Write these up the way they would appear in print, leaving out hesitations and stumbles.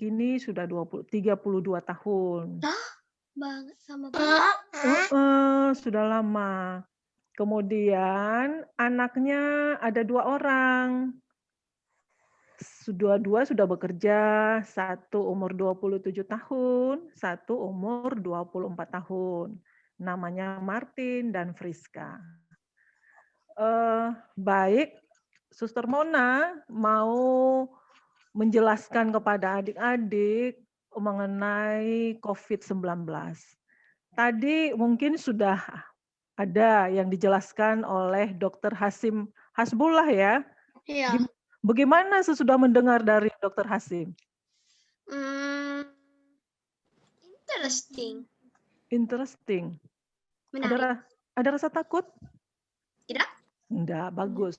ini sudah 32 tahun. Hah? Sama banget. Sudah lama. Kemudian anaknya ada 2 orang. Dua-dua sudah bekerja, satu umur 27 tahun, satu umur 24 tahun. Namanya Martin dan Friska. Baik, Suster Mona mau menjelaskan kepada adik-adik mengenai COVID-19. Tadi mungkin sudah ada yang dijelaskan oleh Dokter Hasim Hasbullah ya. Iya. Bagaimana sesudah mendengar dari Dokter Hasim? Interesting. Interesting. Menarik. Ada rasa takut? Tidak? Enggak, bagus.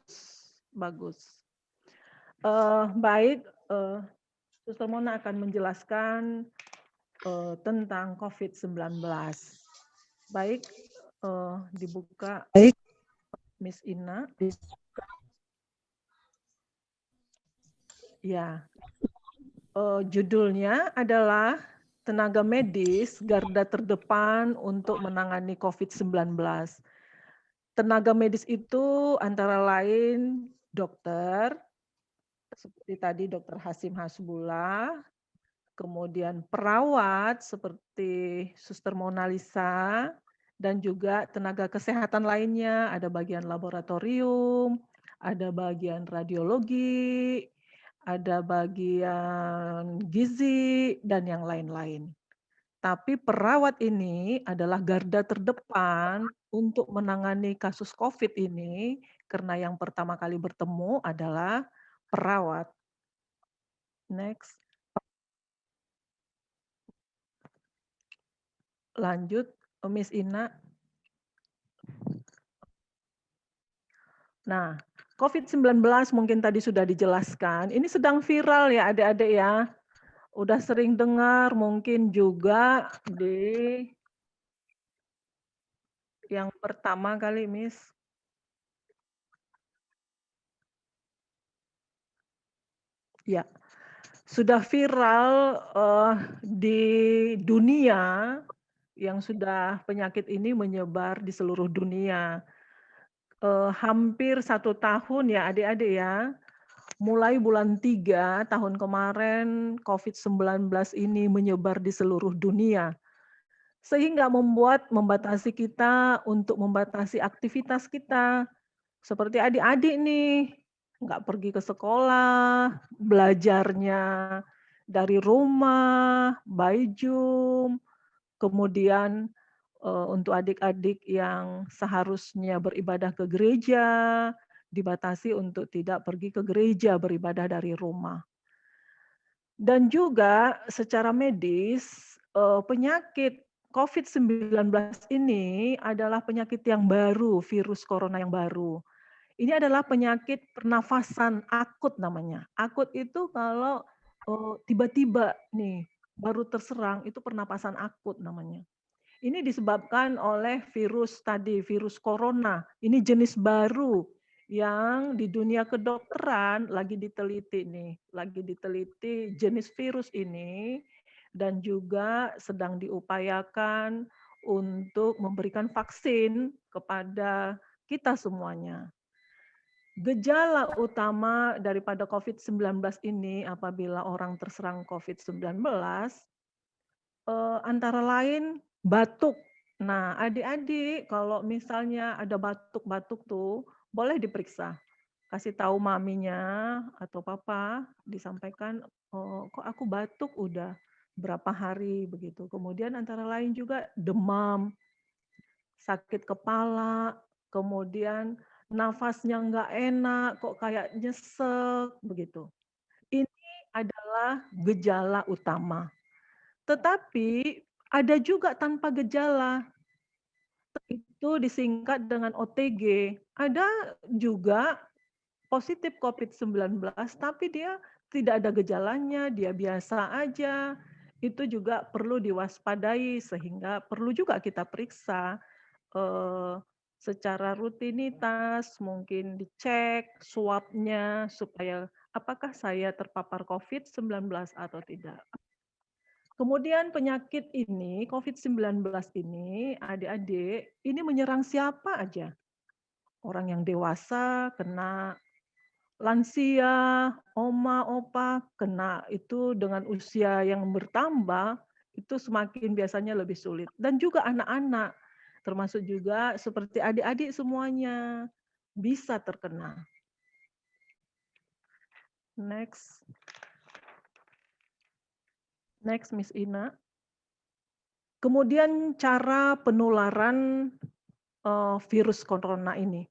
Bagus. Baik, Suster Mona akan menjelaskan tentang COVID-19. Baik, dibuka Miss Ina. Ya, judulnya adalah Tenaga Medis Garda Terdepan untuk Menangani COVID-19. Tenaga medis itu antara lain dokter, seperti tadi Dokter Hasim Hasbullah, kemudian perawat seperti Suster Mona Lisa, dan juga tenaga kesehatan lainnya, ada bagian laboratorium, ada bagian radiologi, ada bagian gizi, dan yang lain-lain. Tapi perawat ini adalah garda terdepan untuk menangani kasus COVID ini, karena yang pertama kali bertemu adalah perawat. Next. Lanjut, Miss Ina. Nah, COVID-19 mungkin tadi sudah dijelaskan. Ini sedang viral ya adik-adik ya. Udah sering dengar mungkin juga di yang pertama kali, Miss. Ya, sudah viral di dunia yang sudah penyakit ini menyebar di seluruh dunia. Hampir 1 tahun ya adik-adik ya. Mulai bulan 3 tahun kemarin COVID-19 ini menyebar di seluruh dunia. Sehingga membatasi kita untuk membatasi aktivitas kita. Seperti adik-adik nih, nggak pergi ke sekolah, belajarnya dari rumah, by Zoom, kemudian untuk adik-adik yang seharusnya beribadah ke gereja, dibatasi untuk tidak pergi ke gereja, beribadah dari rumah. Dan juga secara medis, penyakit COVID-19 ini adalah penyakit yang baru, virus corona yang baru. Ini adalah penyakit pernafasan akut namanya. Akut itu kalau tiba-tiba nih baru terserang, itu pernapasan akut namanya. Ini disebabkan oleh virus tadi, virus corona. Ini jenis baru yang di dunia kedokteran lagi diteliti nih, lagi diteliti jenis virus ini dan juga sedang diupayakan untuk memberikan vaksin kepada kita semuanya. Gejala utama daripada COVID-19 ini apabila orang terserang COVID-19 antara lain batuk. Nah, adik-adik kalau misalnya ada batuk-batuk tuh boleh diperiksa. Kasih tahu maminya atau papa, disampaikan, "Kok aku batuk udah berapa hari?" Begitu. Kemudian antara lain juga demam, sakit kepala, kemudian nafasnya nggak enak, kok kayak nyesek, begitu. Ini adalah gejala utama. Tetapi ada juga tanpa gejala. Itu disingkat dengan OTG. Ada juga positif COVID-19, tapi dia tidak ada gejalanya, dia biasa aja. Itu juga perlu diwaspadai, sehingga perlu juga kita periksa secara rutinitas, mungkin dicek swabnya supaya apakah saya terpapar COVID-19 atau tidak. Kemudian penyakit ini, COVID-19 ini, adik-adik, ini menyerang siapa aja. Orang yang dewasa kena, lansia, oma, opa kena, itu dengan usia yang bertambah, itu semakin biasanya lebih sulit. Dan juga anak-anak, termasuk juga seperti adik-adik semuanya bisa terkena. Next. Next, Miss Ina. Kemudian cara penularan virus corona ini.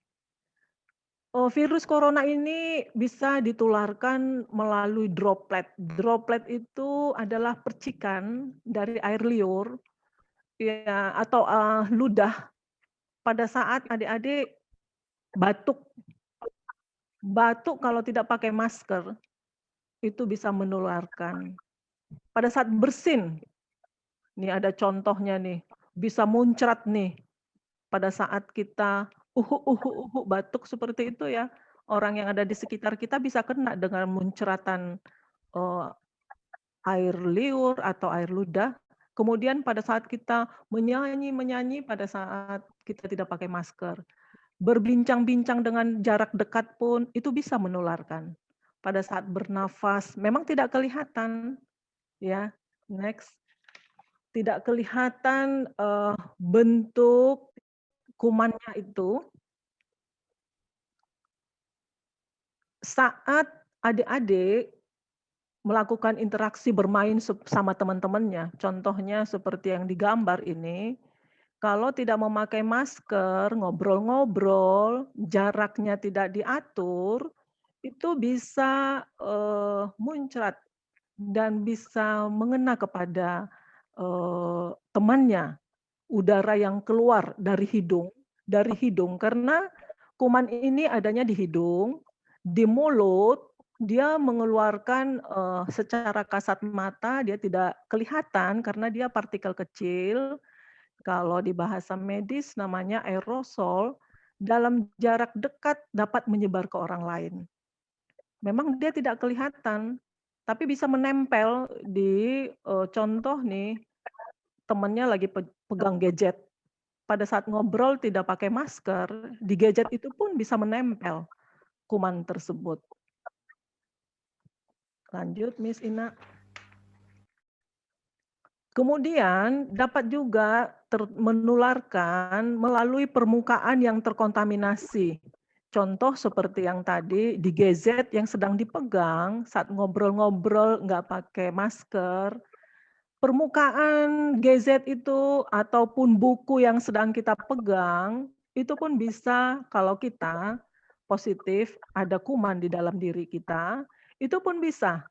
Virus corona ini bisa ditularkan melalui droplet. Droplet itu adalah percikan dari air liur, ya, atau ludah pada saat adik-adik batuk. Batuk kalau tidak pakai masker, itu bisa menularkan. Pada saat bersin, nih ada contohnya nih, bisa muncrat nih, pada saat kita batuk seperti itu ya, orang yang ada di sekitar kita bisa kena dengan muncratan, eee, air liur atau air ludah. Kemudian pada saat kita menyanyi pada saat kita tidak pakai masker. Berbincang-bincang dengan jarak dekat pun itu bisa menularkan. Pada saat bernafas memang tidak kelihatan, ya. Next. Tidak kelihatan, bentuk kumannya itu. Saat adik-adik melakukan interaksi bermain sama teman-temannya, contohnya seperti yang digambar ini, kalau tidak memakai masker, ngobrol-ngobrol, jaraknya tidak diatur, itu bisa, muncrat dan bisa mengena kepada, temannya. Udara yang keluar dari hidung karena kuman ini adanya di hidung, di mulut, dia mengeluarkan, secara kasat mata dia tidak kelihatan karena dia partikel kecil, kalau di bahasa medis namanya aerosol, dalam jarak dekat dapat menyebar ke orang lain. Memang dia tidak kelihatan, tapi bisa menempel di, contoh nih, temennya lagi pegang gadget. Pada saat ngobrol tidak pakai masker, di gadget itu pun bisa menempel kuman tersebut. Lanjut, Miss Ina. Kemudian dapat juga menularkan melalui permukaan yang terkontaminasi. Contoh seperti yang tadi di gadget yang sedang dipegang saat ngobrol-ngobrol nggak pakai masker, permukaan gadget itu ataupun buku yang sedang kita pegang, itu pun bisa kalau kita positif ada kuman di dalam diri kita, itu pun bisa,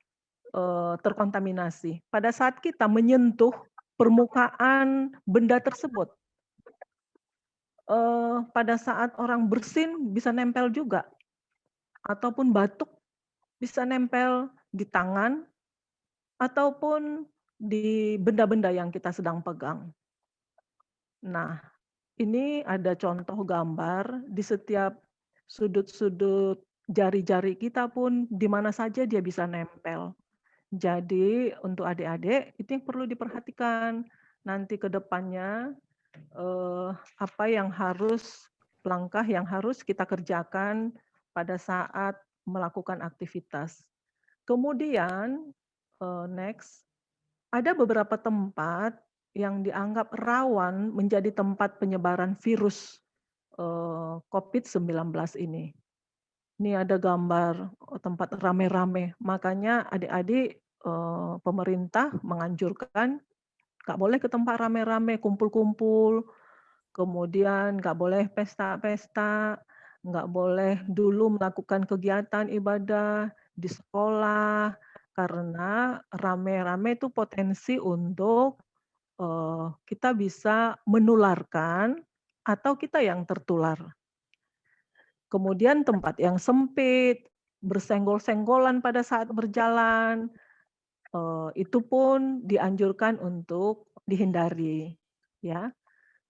terkontaminasi pada saat kita menyentuh permukaan benda tersebut. Pada saat orang bersin bisa nempel juga, ataupun batuk bisa nempel di tangan, ataupun di benda-benda yang kita sedang pegang. Nah, ini ada contoh gambar di setiap sudut-sudut jari-jari kita pun di mana saja dia bisa nempel. Jadi untuk adik-adik itu yang perlu diperhatikan nanti ke depannya, apa yang harus langkah yang harus kita kerjakan pada saat melakukan aktivitas. Kemudian, next, ada beberapa tempat yang dianggap rawan menjadi tempat penyebaran virus, COVID-19 ini. Ini ada gambar, tempat rame-rame, makanya adik-adik, pemerintah menganjurkan nggak boleh ke tempat rame-rame, kumpul-kumpul, kemudian nggak boleh pesta-pesta, nggak boleh dulu melakukan kegiatan ibadah di sekolah, karena rame-rame itu potensi untuk, kita bisa menularkan atau kita yang tertular. Kemudian tempat yang sempit, bersenggol-senggolan pada saat berjalan, itu pun dianjurkan untuk dihindari, ya.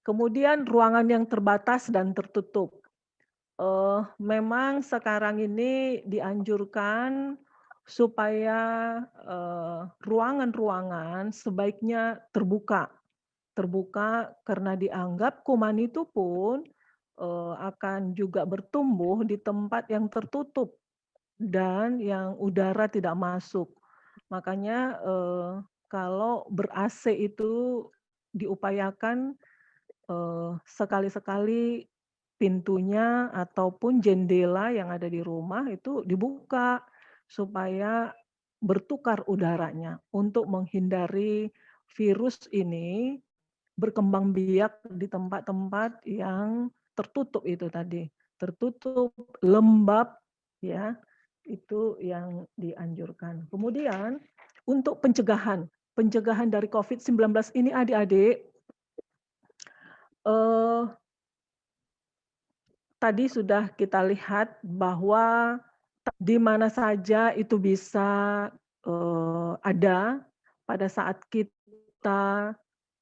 Kemudian ruangan yang terbatas dan tertutup. Memang sekarang ini dianjurkan supaya ruangan-ruangan sebaiknya terbuka. Terbuka karena dianggap kuman itu pun akan juga bertumbuh di tempat yang tertutup dan yang udara tidak masuk. Makanya kalau ber-AC itu diupayakan sekali-sekali pintunya ataupun jendela yang ada di rumah itu dibuka supaya bertukar udaranya untuk menghindari virus ini berkembang biak di tempat-tempat yang tertutup itu tadi. Tertutup, lembab, ya, itu yang dianjurkan. Kemudian untuk pencegahan, pencegahan dari COVID-19 ini adik-adik, tadi sudah kita lihat bahwa di mana saja itu bisa ada pada saat kita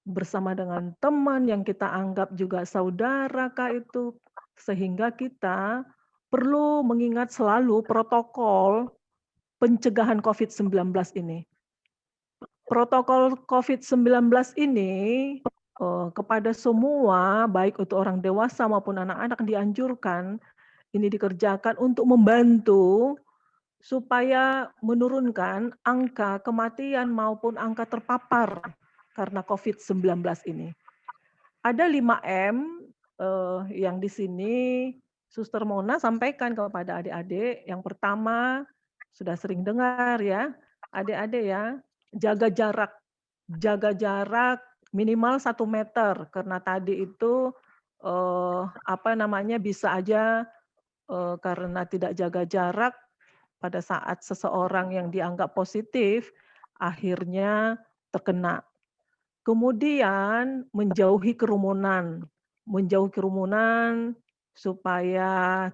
bersama dengan teman yang kita anggap juga saudara kah itu, sehingga kita perlu mengingat selalu protokol pencegahan COVID-19 ini. Protokol COVID-19 ini kepada semua, baik itu orang dewasa maupun anak-anak dianjurkan ini dikerjakan untuk membantu supaya menurunkan angka kematian maupun angka terpapar karena COVID-19 ini. Ada 5M yang di sini Suster Mona sampaikan kepada adik-adik. Yang pertama, sudah sering dengar ya, adik-adik ya, jaga jarak. Jaga jarak minimal 1 meter, karena tadi itu bisa aja karena tidak jaga jarak pada saat seseorang yang dianggap positif akhirnya terkena. Kemudian menjauhi kerumunan supaya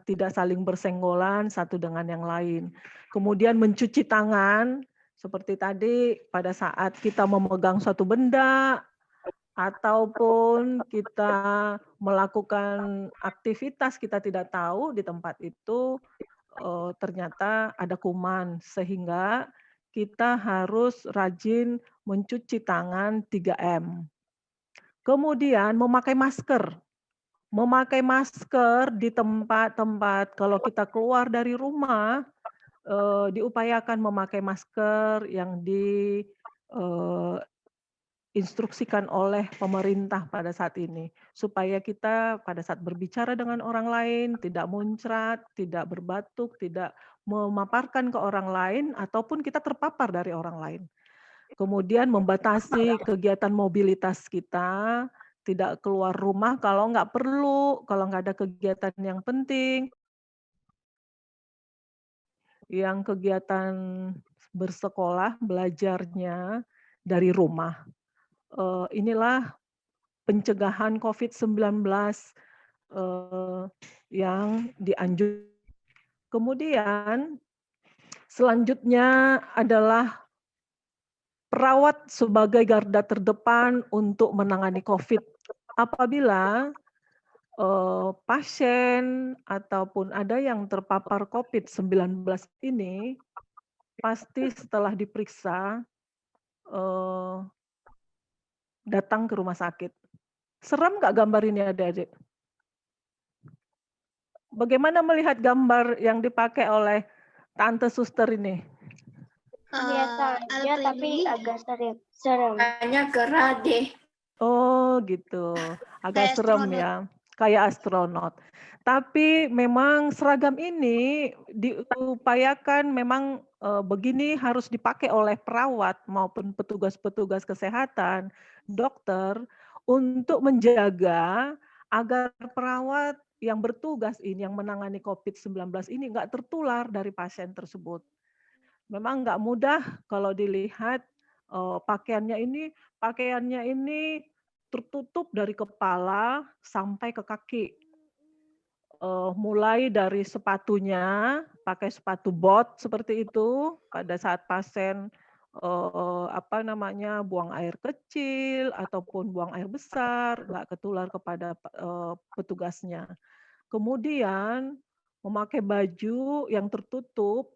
tidak saling bersenggolan satu dengan yang lain. Kemudian mencuci tangan seperti tadi pada saat kita memegang suatu benda ataupun kita melakukan aktivitas kita tidak tahu di tempat itu ternyata ada kuman, sehingga kita harus rajin mencuci tangan 3M. Kemudian memakai masker. Memakai masker di tempat-tempat kalau kita keluar dari rumah, diupayakan memakai masker yang instruksikan oleh pemerintah pada saat ini, supaya kita pada saat berbicara dengan orang lain tidak muncrat, tidak berbatuk, tidak memaparkan ke orang lain ataupun kita terpapar dari orang lain. Kemudian membatasi kegiatan mobilitas kita, tidak keluar rumah kalau nggak perlu, kalau nggak ada kegiatan yang penting, yang kegiatan bersekolah, belajarnya dari rumah. Inilah pencegahan COVID-19 yang dianjurkan. Kemudian selanjutnya adalah perawat sebagai garda terdepan untuk menangani COVID. Apabila pasien ataupun ada yang terpapar COVID-19 ini, pasti setelah diperiksa datang ke rumah sakit. Serem nggak gambar ini adik-adik? Bagaimana melihat gambar yang dipakai oleh Tante Suster ini? Biasa aja tapi agak serem. Kayaknya gerah deh. Oh gitu, agak Kayak serem astronot. ya, kayak astronot. Tapi memang seragam ini diupayakan memang begini harus dipakai oleh perawat maupun petugas-petugas kesehatan, dokter, untuk menjaga agar perawat yang bertugas ini, yang menangani COVID-19 ini nggak tertular dari pasien tersebut. Memang nggak mudah kalau dilihat pakaiannya ini tertutup dari kepala sampai ke kaki. Mulai dari sepatunya, pakai sepatu bot seperti itu pada saat pasien buang air kecil ataupun buang air besar, nggak ketular kepada petugasnya. Kemudian memakai baju yang tertutup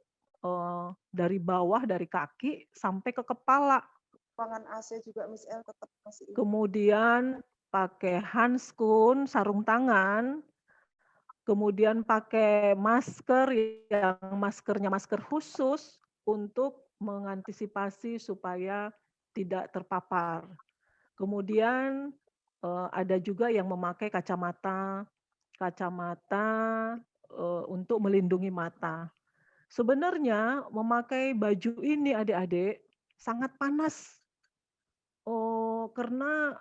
dari bawah, dari kaki sampai ke kepala. Ruangan AC juga Miss El tetap masih ini. Kemudian pakai handskun, sarung tangan, kemudian pakai masker yang maskernya masker khusus untuk mengantisipasi supaya tidak terpapar. Kemudian, ada juga yang memakai kacamata untuk melindungi mata. Sebenarnya memakai baju ini adik-adik sangat panas. Karena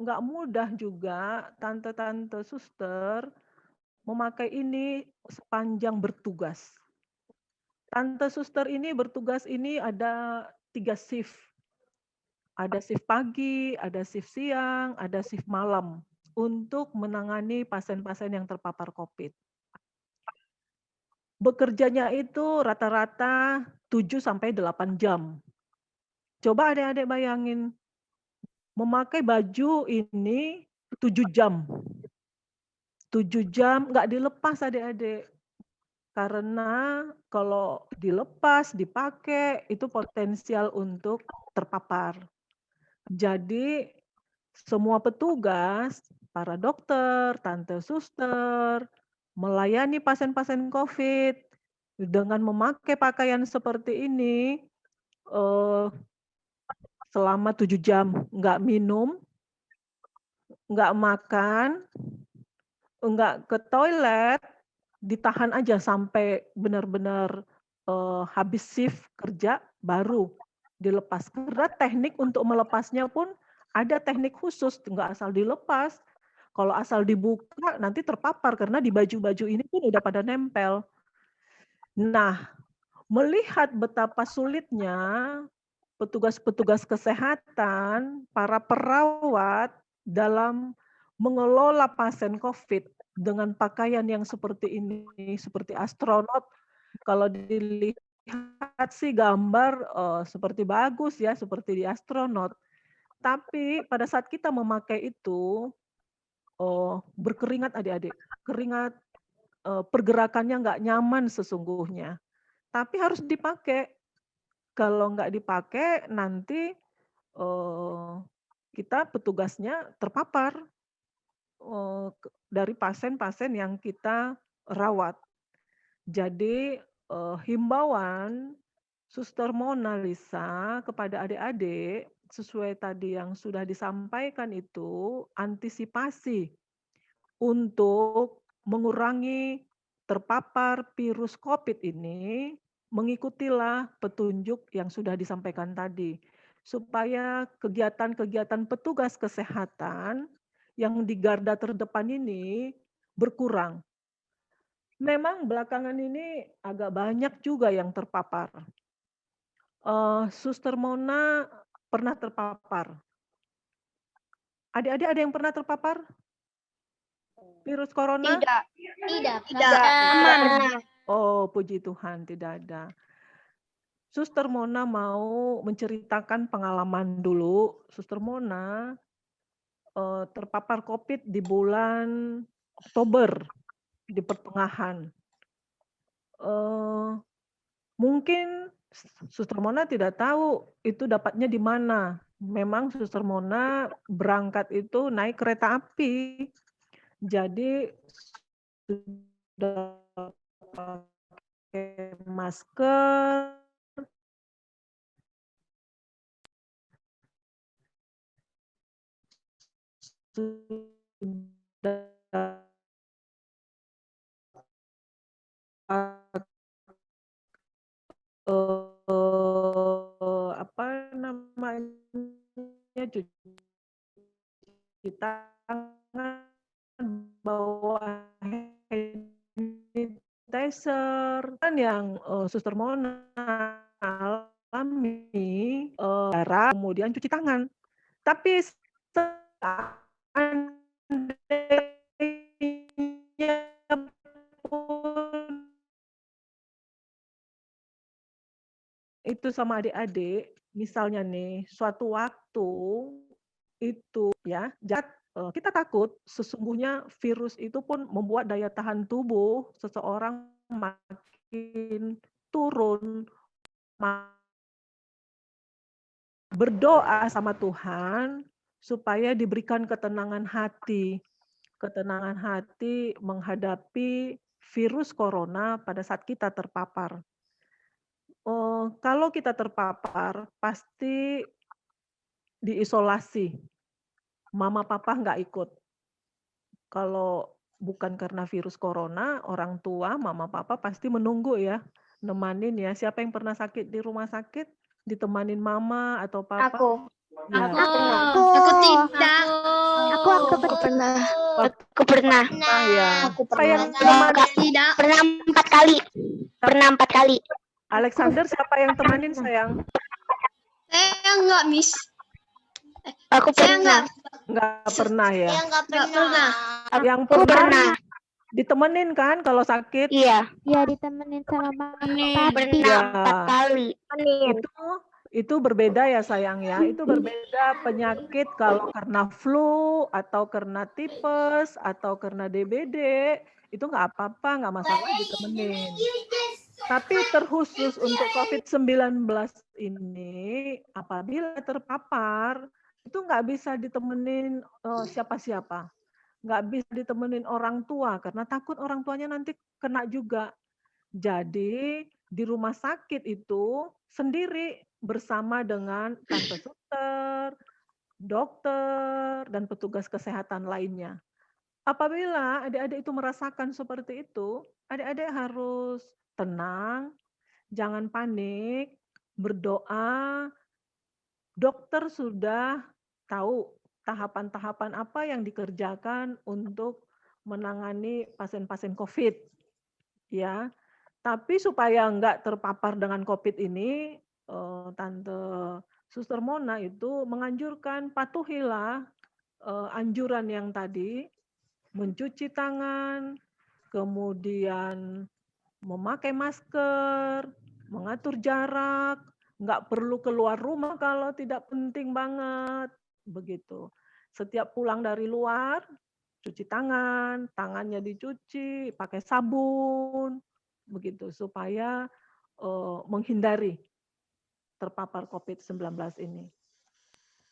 nggak mudah juga tante-tante suster memakai ini sepanjang bertugas. Tante suster ini bertugas ini ada 3 shift. Ada shift pagi, ada shift siang, ada shift malam untuk menangani pasien-pasien yang terpapar COVID. Bekerjanya itu rata-rata 7 sampai 8 jam. Coba adik-adik bayangin, memakai baju ini 7 jam. 7 jam nggak dilepas adik-adik. Karena kalau dilepas, dipakai, itu potensial untuk terpapar. Jadi semua petugas, para dokter, tante suster, melayani pasien-pasien COVID dengan memakai pakaian seperti ini, selama 7 jam, nggak minum, nggak makan, nggak ke toilet, ditahan aja sampai benar-benar, habis shift kerja baru dilepas. Karena teknik untuk melepasnya pun ada teknik khusus, nggak asal dilepas. Kalau asal dibuka nanti terpapar karena di baju-baju ini pun udah pada nempel. Nah, melihat betapa sulitnya petugas-petugas kesehatan, para perawat dalam mengelola pasien COVID dengan pakaian yang seperti ini, seperti astronot. Kalau dilihat sih gambar, seperti bagus ya, seperti di astronot. Tapi pada saat kita memakai itu, berkeringat adik-adik, keringat, pergerakannya nggak nyaman sesungguhnya. Tapi harus dipakai. Kalau nggak dipakai nanti, kita petugasnya terpapar, dari pasien-pasien yang kita rawat. Jadi, himbauan Suster Mona Lisa kepada adik-adik, sesuai tadi yang sudah disampaikan itu, antisipasi untuk mengurangi terpapar virus COVID ini, mengikutilah petunjuk yang sudah disampaikan tadi. Supaya kegiatan-kegiatan petugas kesehatan yang di garda terdepan ini berkurang. Memang belakangan ini agak banyak juga yang terpapar. Suster Mona pernah terpapar. Adik-adik ada yang pernah terpapar? Virus corona? Tidak. Tidak. Aman. Oh, puji Tuhan, tidak ada. Suster Mona mau menceritakan pengalaman dulu. Suster Mona terpapar COVID di bulan Oktober, di pertengahan. Mungkin Suster Mona tidak tahu itu dapatnya di mana. Memang Suster Mona berangkat itu naik kereta api. Jadi sudah pakai masker, sudah apa namanya, cuci tangan, bawa hand sanitizer, kan yang, Suster Mona alami, darah, kemudian cuci tangan. Tapi seandainya pun itu sama adik-adik, misalnya nih, suatu waktu itu ya, kita takut sesungguhnya virus itu pun membuat daya tahan tubuh seseorang makin turun, berdoa sama Tuhan supaya diberikan ketenangan hati menghadapi virus corona pada saat kita terpapar. Kalau kita terpapar pasti diisolasi, mama papa nggak ikut. Kalau bukan karena virus corona, orang tua, mama papa pasti menunggu ya, nemanin ya. Siapa yang pernah sakit di rumah sakit, ditemanin mama atau papa? Aku. Ya. Aku pernah. Aku tidak. Aku pernah. Aku pernah. Nah, ya. Aku Siapa yang pernah. temanin? Tidak. Pernah 4 kali. Pernah 4 kali. Alexander, siapa yang temanin sayang? Saya enggak, Miss. Aku Saya pernah. Nggak pernah ya. Enggak pernah. Yang Aku pernah. ditemenin kan kalau sakit? Iya. Ya ditemenin sama Pernah Iya. 4 kali. Itu berbeda ya sayang ya. Itu berbeda penyakit kalau karena flu atau karena tipes atau karena DBD itu nggak apa-apa, nggak masalah ditemenin. Tapi terkhusus untuk COVID-19 ini apabila terpapar itu nggak bisa ditemenin siapa-siapa. Nggak bisa ditemenin orang tua karena takut orang tuanya nanti kena juga. Jadi di rumah sakit itu sendiri bersama dengan tante suster, dokter, dan petugas kesehatan lainnya. Apabila adik-adik itu merasakan seperti itu, adik-adik harus tenang, jangan panik, berdoa. Dokter sudah tahu tahapan-tahapan apa yang dikerjakan untuk menangani pasien-pasien COVID, ya. Tapi supaya nggak terpapar dengan COVID ini, Tante Suster Mona itu menganjurkan patuhilah anjuran yang tadi, mencuci tangan, kemudian memakai masker, mengatur jarak, nggak perlu keluar rumah kalau tidak penting banget, begitu. Setiap pulang dari luar, cuci tangan, tangannya dicuci, pakai sabun, begitu, supaya menghindari terpapar COVID-19 ini.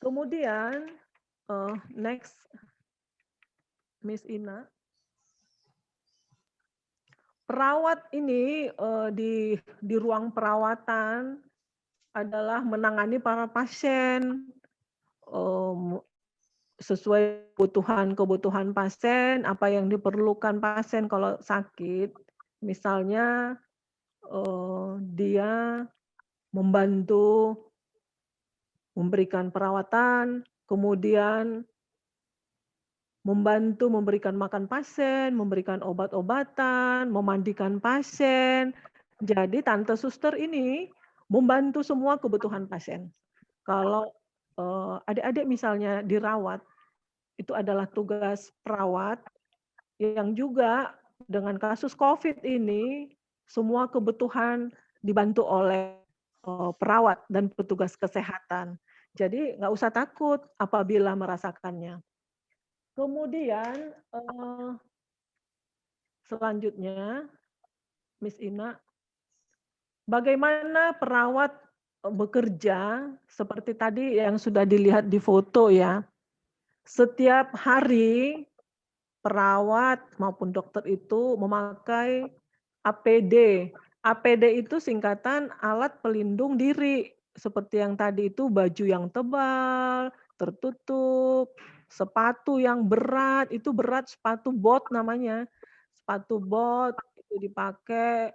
Kemudian, next, Miss Ina. Perawat ini di ruang perawatan adalah menangani para pasien sesuai kebutuhan pasien, apa yang diperlukan pasien kalau sakit. Misalnya dia membantu memberikan perawatan, kemudian membantu memberikan makan pasien, memberikan obat-obatan, memandikan pasien. Jadi tante suster ini membantu semua kebutuhan pasien. Kalau adik-adik misalnya dirawat, itu adalah tugas perawat yang juga dengan kasus COVID ini semua kebutuhan dibantu oleh perawat dan petugas kesehatan. Jadi nggak usah takut apabila merasakannya. Kemudian selanjutnya, Miss Ina, bagaimana perawat bekerja seperti tadi yang sudah dilihat di foto ya. Setiap hari perawat maupun dokter itu memakai APD. APD itu singkatan alat pelindung diri. Seperti yang tadi itu baju yang tebal, tertutup, sepatu yang berat, itu berat sepatu bot namanya. Sepatu bot itu dipakai,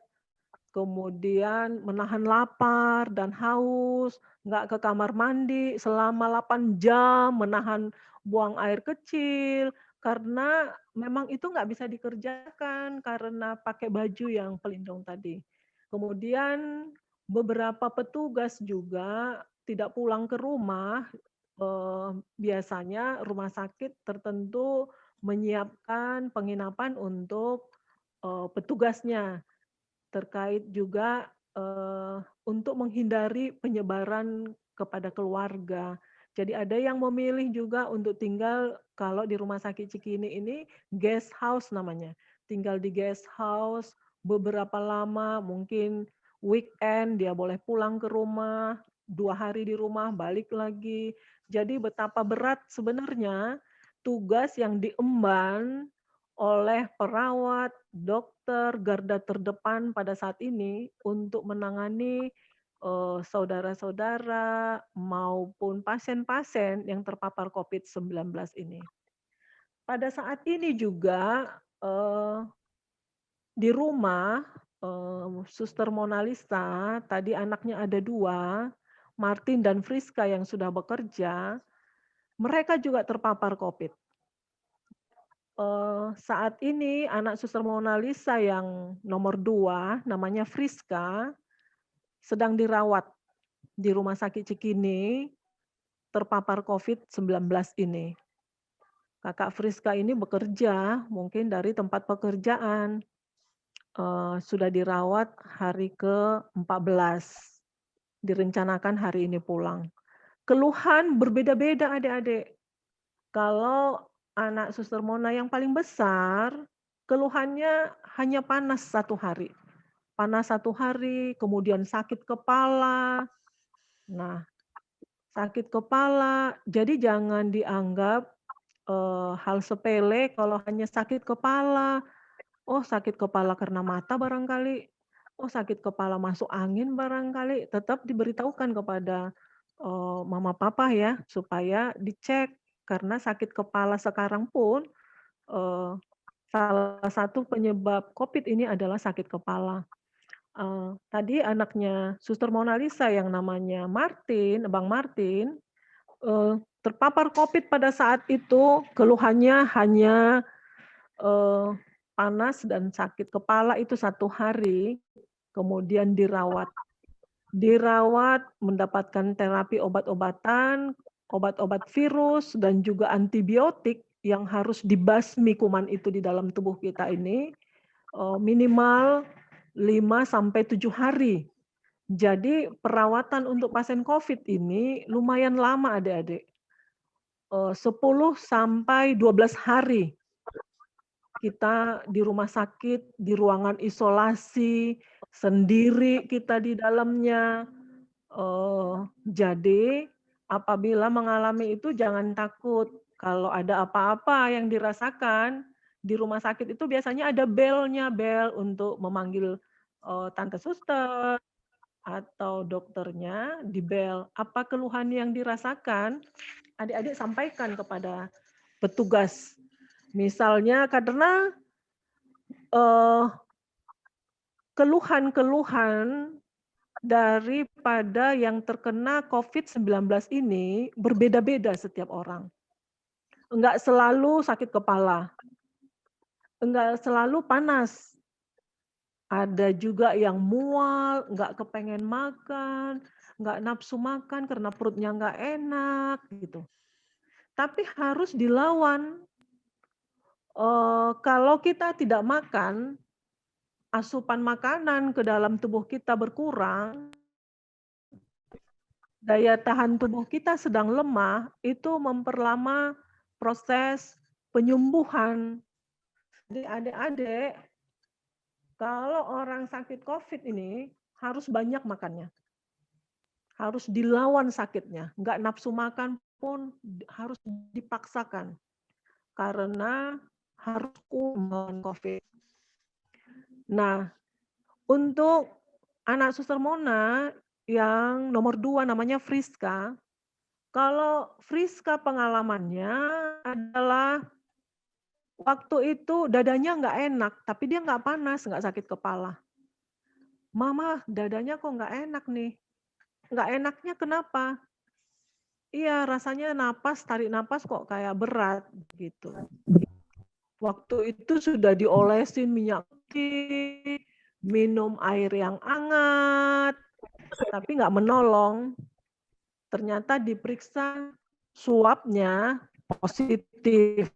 kemudian menahan lapar dan haus, nggak ke kamar mandi selama 8 jam, menahan buang air kecil, karena memang itu nggak bisa dikerjakan karena pakai baju yang pelindung tadi. Kemudian beberapa petugas juga tidak pulang ke rumah, biasanya rumah sakit tertentu menyiapkan penginapan untuk petugasnya, terkait juga untuk menghindari penyebaran kepada keluarga. Jadi ada yang memilih juga untuk tinggal kalau di Rumah Sakit Cikini ini guest house namanya. Tinggal di guest house beberapa lama, mungkin weekend dia boleh pulang ke rumah, 2 hari di rumah, balik lagi. Jadi betapa berat sebenarnya tugas yang diemban oleh perawat, dokter, garda terdepan pada saat ini untuk menangani saudara-saudara maupun pasien-pasien yang terpapar COVID-19 ini. Pada saat ini juga di rumah Suster Mona Lisa, tadi anaknya ada 2, Martin dan Friska yang sudah bekerja, mereka juga terpapar COVID. Saat ini anak Suster Mona Lisa yang nomor 2, namanya Friska, sedang dirawat di Rumah Sakit Cikini, terpapar COVID-19 ini. Kakak Friska ini bekerja mungkin dari tempat pekerjaan, sudah dirawat hari ke-14, direncanakan hari ini pulang. Keluhan berbeda-beda adik-adik. Kalau anak Suster Mona yang paling besar, keluhannya hanya panas 1 hari. Panas 1 hari, kemudian sakit kepala. Nah, sakit kepala, jadi jangan dianggap hal sepele kalau hanya sakit kepala. Oh, sakit kepala karena mata barangkali. Oh, sakit kepala masuk angin barangkali. Tetap diberitahukan kepada mama papa ya, supaya dicek. Karena sakit kepala sekarang pun salah satu penyebab COVID ini adalah sakit kepala. Tadi anaknya Suster Mona Lisa yang namanya Martin, Bang Martin, terpapar COVID pada saat itu, keluhannya hanya panas dan sakit kepala itu 1 hari, kemudian dirawat. Dirawat, mendapatkan terapi obat-obatan, obat-obat virus, dan juga antibiotik yang harus dibasmi kuman itu di dalam tubuh kita ini, minimal 5 sampai 7 hari. Jadi perawatan untuk pasien COVID ini lumayan lama adik-adik. 10 sampai 12 hari kita di rumah sakit, di ruangan isolasi, sendiri kita di dalamnya. Jadi apabila mengalami itu jangan takut. Kalau ada apa-apa yang dirasakan di rumah sakit itu biasanya ada belnya, bel untuk memanggil tante suster atau dokternya di bel. Apa keluhan yang dirasakan, adik-adik sampaikan kepada petugas. Misalnya karena keluhan-keluhan daripada yang terkena COVID-19 ini berbeda-beda setiap orang. Enggak selalu sakit kepala, enggak selalu panas. Ada juga yang mual, enggak kepengen makan, enggak nafsu makan karena perutnya enggak enak gitu. Tapi harus dilawan. Kalau kita tidak makan, asupan makanan ke dalam tubuh kita berkurang, daya tahan tubuh kita sedang lemah, itu memperlama proses penyembuhan. Jadi adik-adik, kalau orang sakit COVID ini harus banyak makannya. Harus dilawan sakitnya. Enggak nafsu makan pun harus dipaksakan. Karena harus melawan COVID. Nah, untuk anak Suster Mona yang nomor 2 namanya Friska. Kalau Friska pengalamannya adalah waktu itu dadanya nggak enak, tapi dia nggak panas, nggak sakit kepala. Mama, dadanya kok nggak enak nih. Nggak enaknya kenapa? Iya, rasanya tarik napas kok kayak berat gitu. Waktu itu sudah diolesin minyak putih, minum air yang hangat, tapi nggak menolong. Ternyata diperiksa swabnya positif.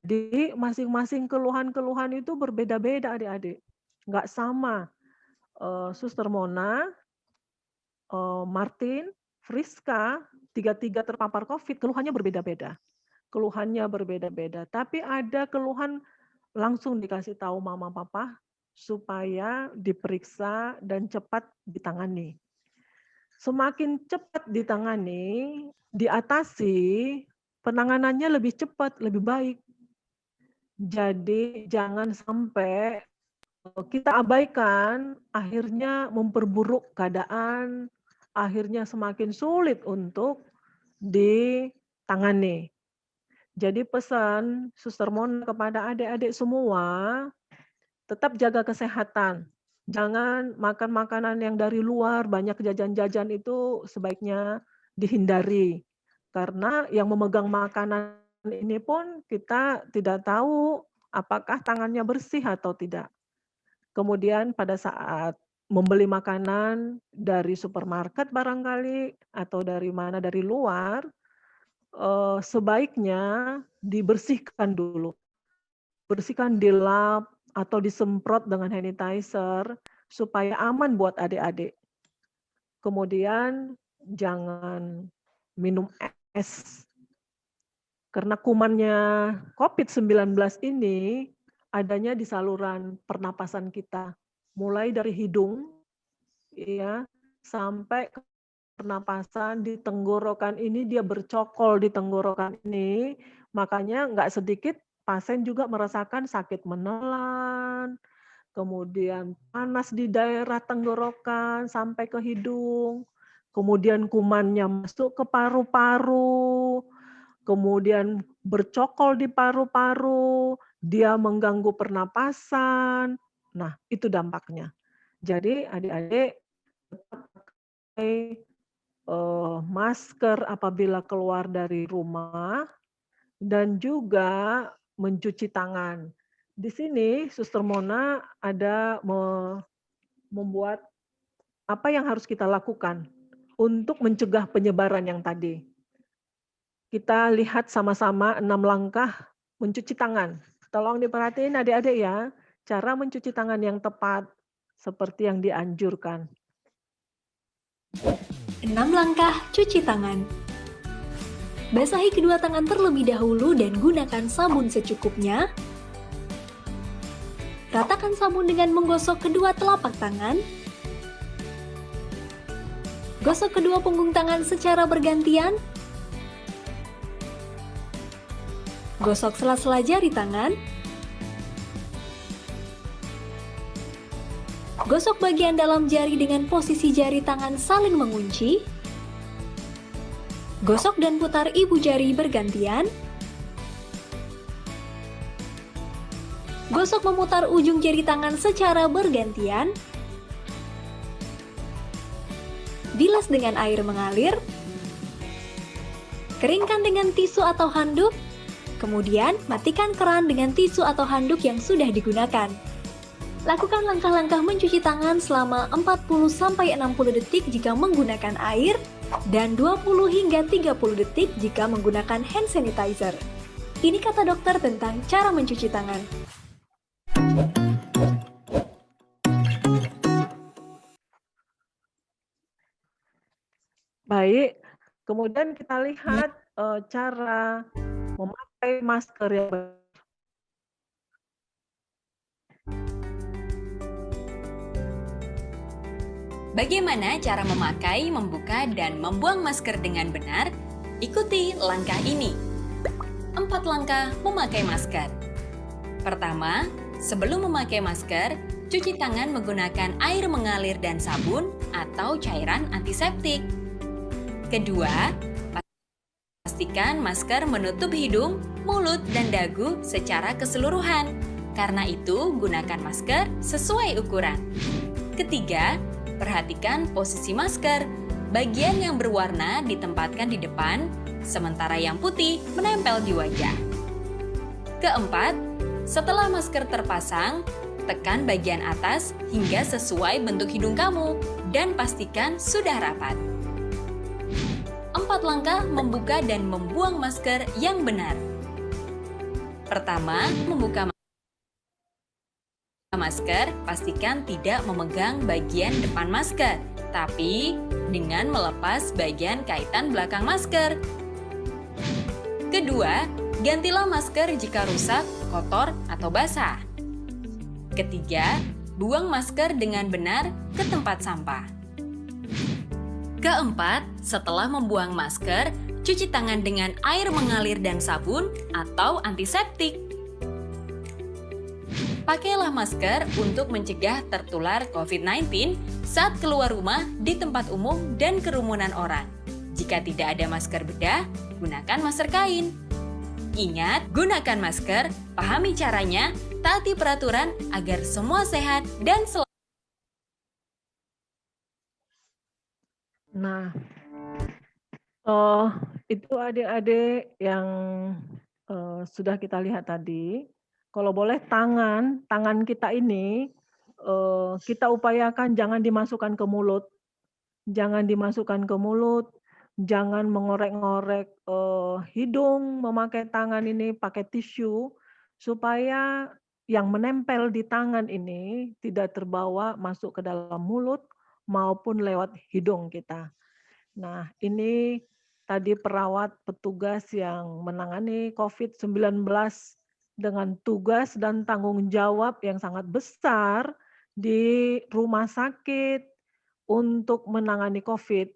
Jadi masing-masing keluhan-keluhan itu berbeda-beda adik-adik. Nggak sama. Suster Mona, Martin, Friska, tiga-tiga terpapar COVID, keluhannya berbeda-beda. Keluhannya berbeda-beda. Tapi ada keluhan langsung dikasih tahu mama papa, supaya diperiksa dan cepat ditangani. Semakin cepat ditangani, diatasi, penanganannya lebih cepat, lebih baik. Jadi jangan sampai kita abaikan, akhirnya memperburuk keadaan, akhirnya semakin sulit untuk ditangani. Jadi pesan Suster Mona kepada adik-adik semua, tetap jaga kesehatan. Jangan makan makanan yang dari luar, banyak jajan-jajan itu sebaiknya dihindari. Karena yang memegang makanan ini pun kita tidak tahu apakah tangannya bersih atau tidak. Kemudian pada saat membeli makanan dari supermarket barangkali atau dari mana, dari luar, sebaiknya dibersihkan dulu. Bersihkan, dilap atau disemprot dengan hand sanitizer supaya aman buat adik-adik. Kemudian jangan minum es. Karena kumannya COVID-19 ini adanya di saluran pernapasan kita, mulai dari hidung, ya, sampai ke pernapasan di tenggorokan ini, dia bercokol di tenggorokan ini, makanya nggak sedikit pasien juga merasakan sakit menelan, kemudian panas di daerah tenggorokan sampai ke hidung, kemudian kumannya masuk ke paru-paru, kemudian bercokol di paru-paru, dia mengganggu pernapasan. Nah, itu dampaknya. Jadi adik-adik tetap pakai masker apabila keluar dari rumah dan juga mencuci tangan. Di sini Suster Mona ada membuat apa yang harus kita lakukan untuk mencegah penyebaran yang tadi. Kita lihat sama-sama 6 langkah mencuci tangan. Tolong diperhatiin adik-adik ya, cara mencuci tangan yang tepat seperti yang dianjurkan. 6 langkah cuci tangan. Basahi kedua tangan terlebih dahulu dan gunakan sabun secukupnya. Ratakan sabun dengan menggosok kedua telapak tangan. Gosok kedua punggung tangan secara bergantian. Gosok sela-sela jari tangan. Gosok bagian dalam jari dengan posisi jari tangan saling mengunci. Gosok dan putar ibu jari bergantian. Gosok memutar ujung jari tangan secara bergantian. Bilas dengan air mengalir. Keringkan dengan tisu atau handuk. Kemudian, matikan keran dengan tisu atau handuk yang sudah digunakan. Lakukan langkah-langkah mencuci tangan selama 40-60 detik jika menggunakan air, dan 20 hingga 30 detik jika menggunakan hand sanitizer. Ini kata dokter tentang cara mencuci tangan. Baik, kemudian kita lihat cara memakai masker yang benar. Bagaimana cara memakai, membuka, dan membuang masker dengan benar? Ikuti langkah ini. 4 langkah memakai masker. Pertama, sebelum memakai masker, cuci tangan menggunakan air mengalir dan sabun atau cairan antiseptik. Kedua, pastikan masker menutup hidung, mulut, dan dagu secara keseluruhan. Karena itu, gunakan masker sesuai ukuran. Ketiga, perhatikan posisi masker. Bagian yang berwarna ditempatkan di depan, sementara yang putih menempel di wajah. Keempat, setelah masker terpasang, tekan bagian atas hingga sesuai bentuk hidung kamu dan pastikan sudah rapat. 4 langkah membuka dan membuang masker yang benar. Pertama, membuka masker, pastikan tidak memegang bagian depan masker, tapi dengan melepas bagian kaitan belakang masker. Kedua, gantilah masker jika rusak, kotor, atau basah. Ketiga, buang masker dengan benar ke tempat sampah. Keempat, setelah membuang masker, cuci tangan dengan air mengalir dan sabun atau antiseptik. Pakailah masker untuk mencegah tertular COVID-19 saat keluar rumah di tempat umum dan kerumunan orang. Jika tidak ada masker bedah, gunakan masker kain. Ingat, gunakan masker, pahami caranya, taati peraturan agar semua sehat dan selamat. Nah, itu adik-adik yang sudah kita lihat tadi. Kalau boleh tangan kita ini kita upayakan jangan dimasukkan ke mulut, jangan mengorek-ngorek hidung, memakai tangan ini pakai tisu supaya yang menempel di tangan ini tidak terbawa masuk ke dalam mulut maupun lewat hidung kita. Nah, ini tadi perawat petugas yang menangani COVID-19 dengan tugas dan tanggung jawab yang sangat besar di rumah sakit untuk menangani COVID.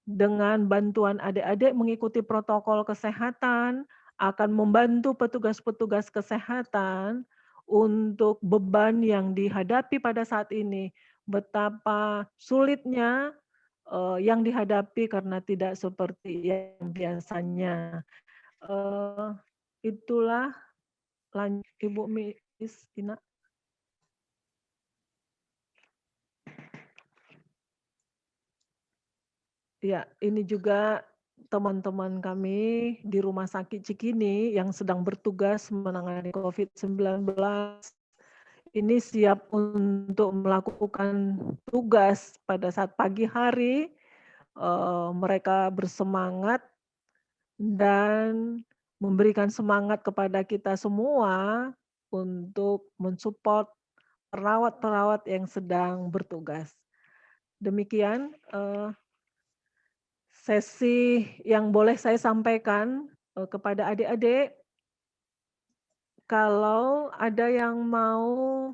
Dengan bantuan adik-adik mengikuti protokol kesehatan, akan membantu petugas-petugas kesehatan untuk beban yang dihadapi pada saat ini. Betapa sulitnya yang dihadapi karena tidak seperti yang biasanya. Itulah lanjut Ibu Miss Ina. Ya, ini juga teman-teman kami di Rumah Sakit Cikini yang sedang bertugas menangani COVID-19. Ini siap untuk melakukan tugas pada saat pagi hari. Mereka bersemangat dan memberikan semangat kepada kita semua untuk mensupport perawat-perawat yang sedang bertugas. Demikian sesi yang boleh saya sampaikan kepada adik-adik. Kalau ada yang mau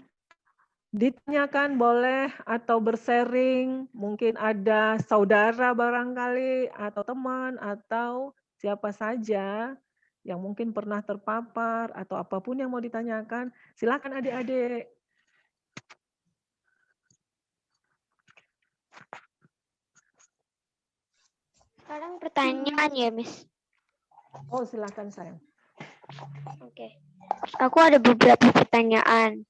ditanyakan boleh atau bersharing, mungkin ada saudara barangkali atau teman atau siapa saja yang mungkin pernah terpapar atau apapun yang mau ditanyakan, silakan adik-adik. Sekarang pertanyaan ya, Miss. Oh, silakan sayang. Oke. Aku ada beberapa pertanyaan.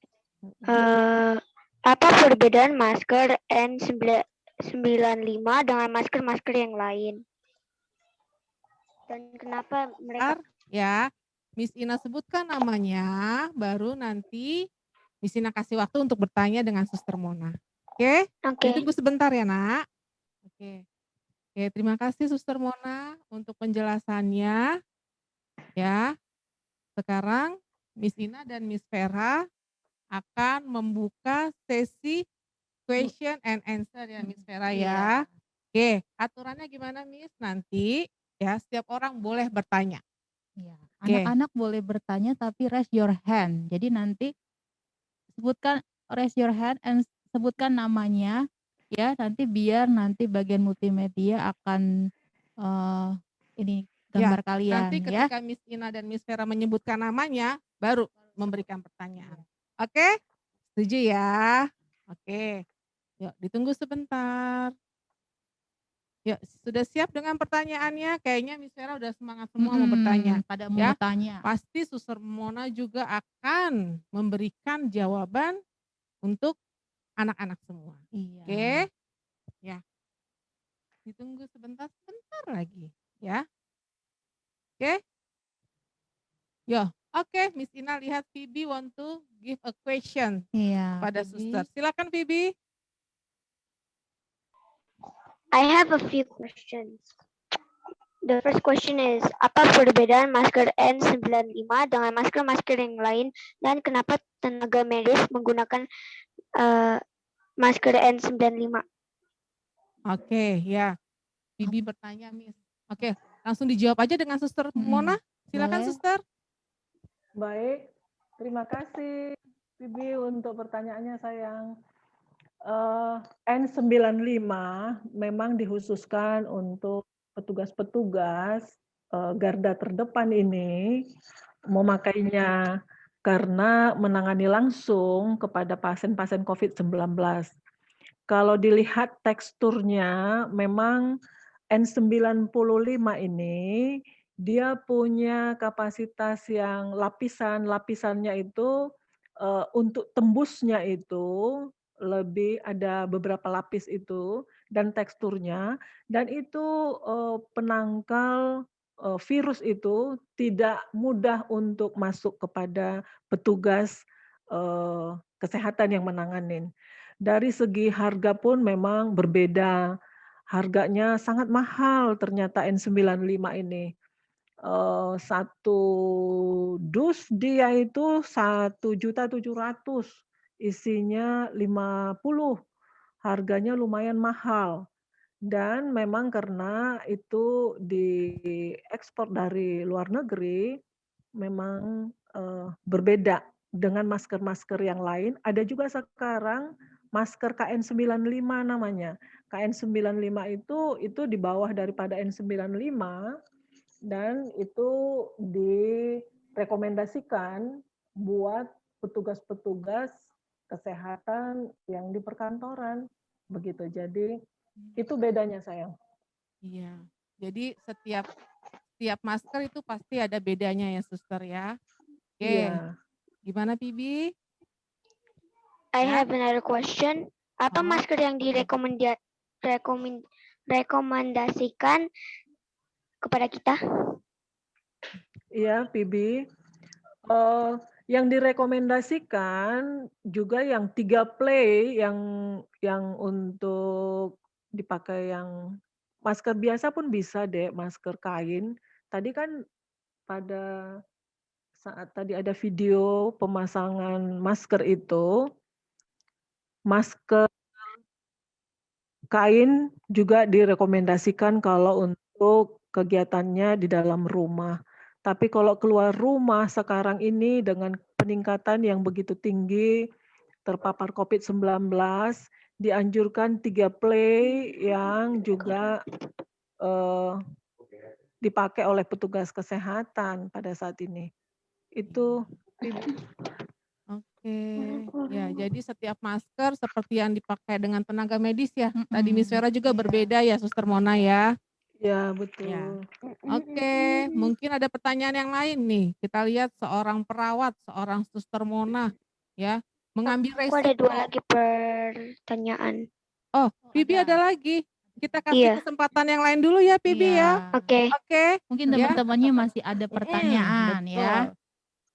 Apa perbedaan masker N95 dengan masker-masker yang lain? Dan kenapa mereka... Ya, Miss Ina sebutkan namanya, baru nanti Miss Ina kasih waktu untuk bertanya dengan Suster Mona. Oke? Oke. Tunggu sebentar ya, Nak. Oke. Oke, terima kasih Suster Mona untuk penjelasannya. Ya. Sekarang Miss Ina dan Miss Vera akan membuka sesi question and answer ya Miss Vera ya. Oke, aturannya gimana Miss? Nanti ya setiap orang boleh bertanya. Ya, Oke. anak-anak boleh bertanya tapi raise your hand. Jadi nanti sebutkan raise your hand and sebutkan namanya ya, nanti biar nanti bagian multimedia akan ini gambar kalian Nanti ya. ketika Miss Ina dan Miss Vera menyebutkan namanya, baru memberikan pertanyaan. Oke? Setuju ya? Oke. Yuk, ditunggu sebentar. Yuk, sudah siap dengan pertanyaannya? Kayaknya Miss Vera udah semangat semua mau bertanya. Pada mau Ya, bertanya. Pasti Suster Mona juga akan memberikan jawaban untuk anak-anak semua. Iya. Oke? Ya. Ditunggu sebentar lagi. Ya. Oke? Yo, oke, Miss Ina lihat Phoebe want to give a question Iya. pada Phoebe. Suster. Silakan Phoebe. I have a few questions. The first question is, apa perbedaan masker N95 dengan masker-masker yang lain dan kenapa tenaga medis menggunakan masker N95? Oke, ya. Phoebe bertanya, Miss. Oke, langsung dijawab aja dengan Suster Mona. Silakan Boleh. Suster. Baik, terima kasih Bibi, untuk pertanyaannya sayang. N95 memang dikhususkan untuk petugas-petugas garda terdepan ini memakainya karena menangani langsung kepada pasien-pasien COVID-19. Kalau dilihat teksturnya, memang N95 ini dia punya kapasitas yang lapisannya itu untuk tembusnya itu lebih ada beberapa lapis itu dan teksturnya, dan itu penangkal virus itu tidak mudah untuk masuk kepada petugas kesehatan yang menanganin. Dari segi harga pun memang berbeda. Harganya sangat mahal ternyata N95 ini. Satu dus dia itu 1.700.000, isinya 50, harganya lumayan mahal. Dan memang karena itu diekspor dari luar negeri, memang berbeda dengan masker-masker yang lain. Ada juga sekarang masker KN95 namanya. KN95 itu di bawah daripada N95 dan itu direkomendasikan buat petugas-petugas kesehatan yang di perkantoran. Begitu. Jadi itu bedanya sayang. Iya. Jadi setiap masker itu pasti ada bedanya ya, Suster ya. Oke. Iya. Gimana, Bibi? I Ya. have another question. Apa Oh. masker yang direkomendasikan kepada kita? Iya, Bibi. Yang direkomendasikan juga yang 3 play yang untuk dipakai yang masker biasa pun bisa deh, masker kain. Tadi kan pada saat tadi ada video pemasangan masker itu, masker kain juga direkomendasikan kalau untuk kegiatannya di dalam rumah. Tapi kalau keluar rumah sekarang ini dengan peningkatan yang begitu tinggi terpapar COVID-19, dianjurkan 3 play yang juga dipakai oleh petugas kesehatan pada saat ini. Itu Oke. Ya, jadi setiap masker seperti yang dipakai dengan tenaga medis ya. Tadi Miss Vera juga berbeda ya, Suster Mona ya. ya betul. Ya. Oke, mungkin ada pertanyaan yang lain nih. Kita lihat seorang perawat, seorang Suster Mona ya, mengambil Aku ada 2 resiko. lagi pertanyaan. Oh, Bibi ada lagi. Kita kasih Iya. kesempatan yang lain dulu ya, Bibi ya. Oke. Oke. Mungkin Ya. teman-temannya masih ada pertanyaan ya. Betul.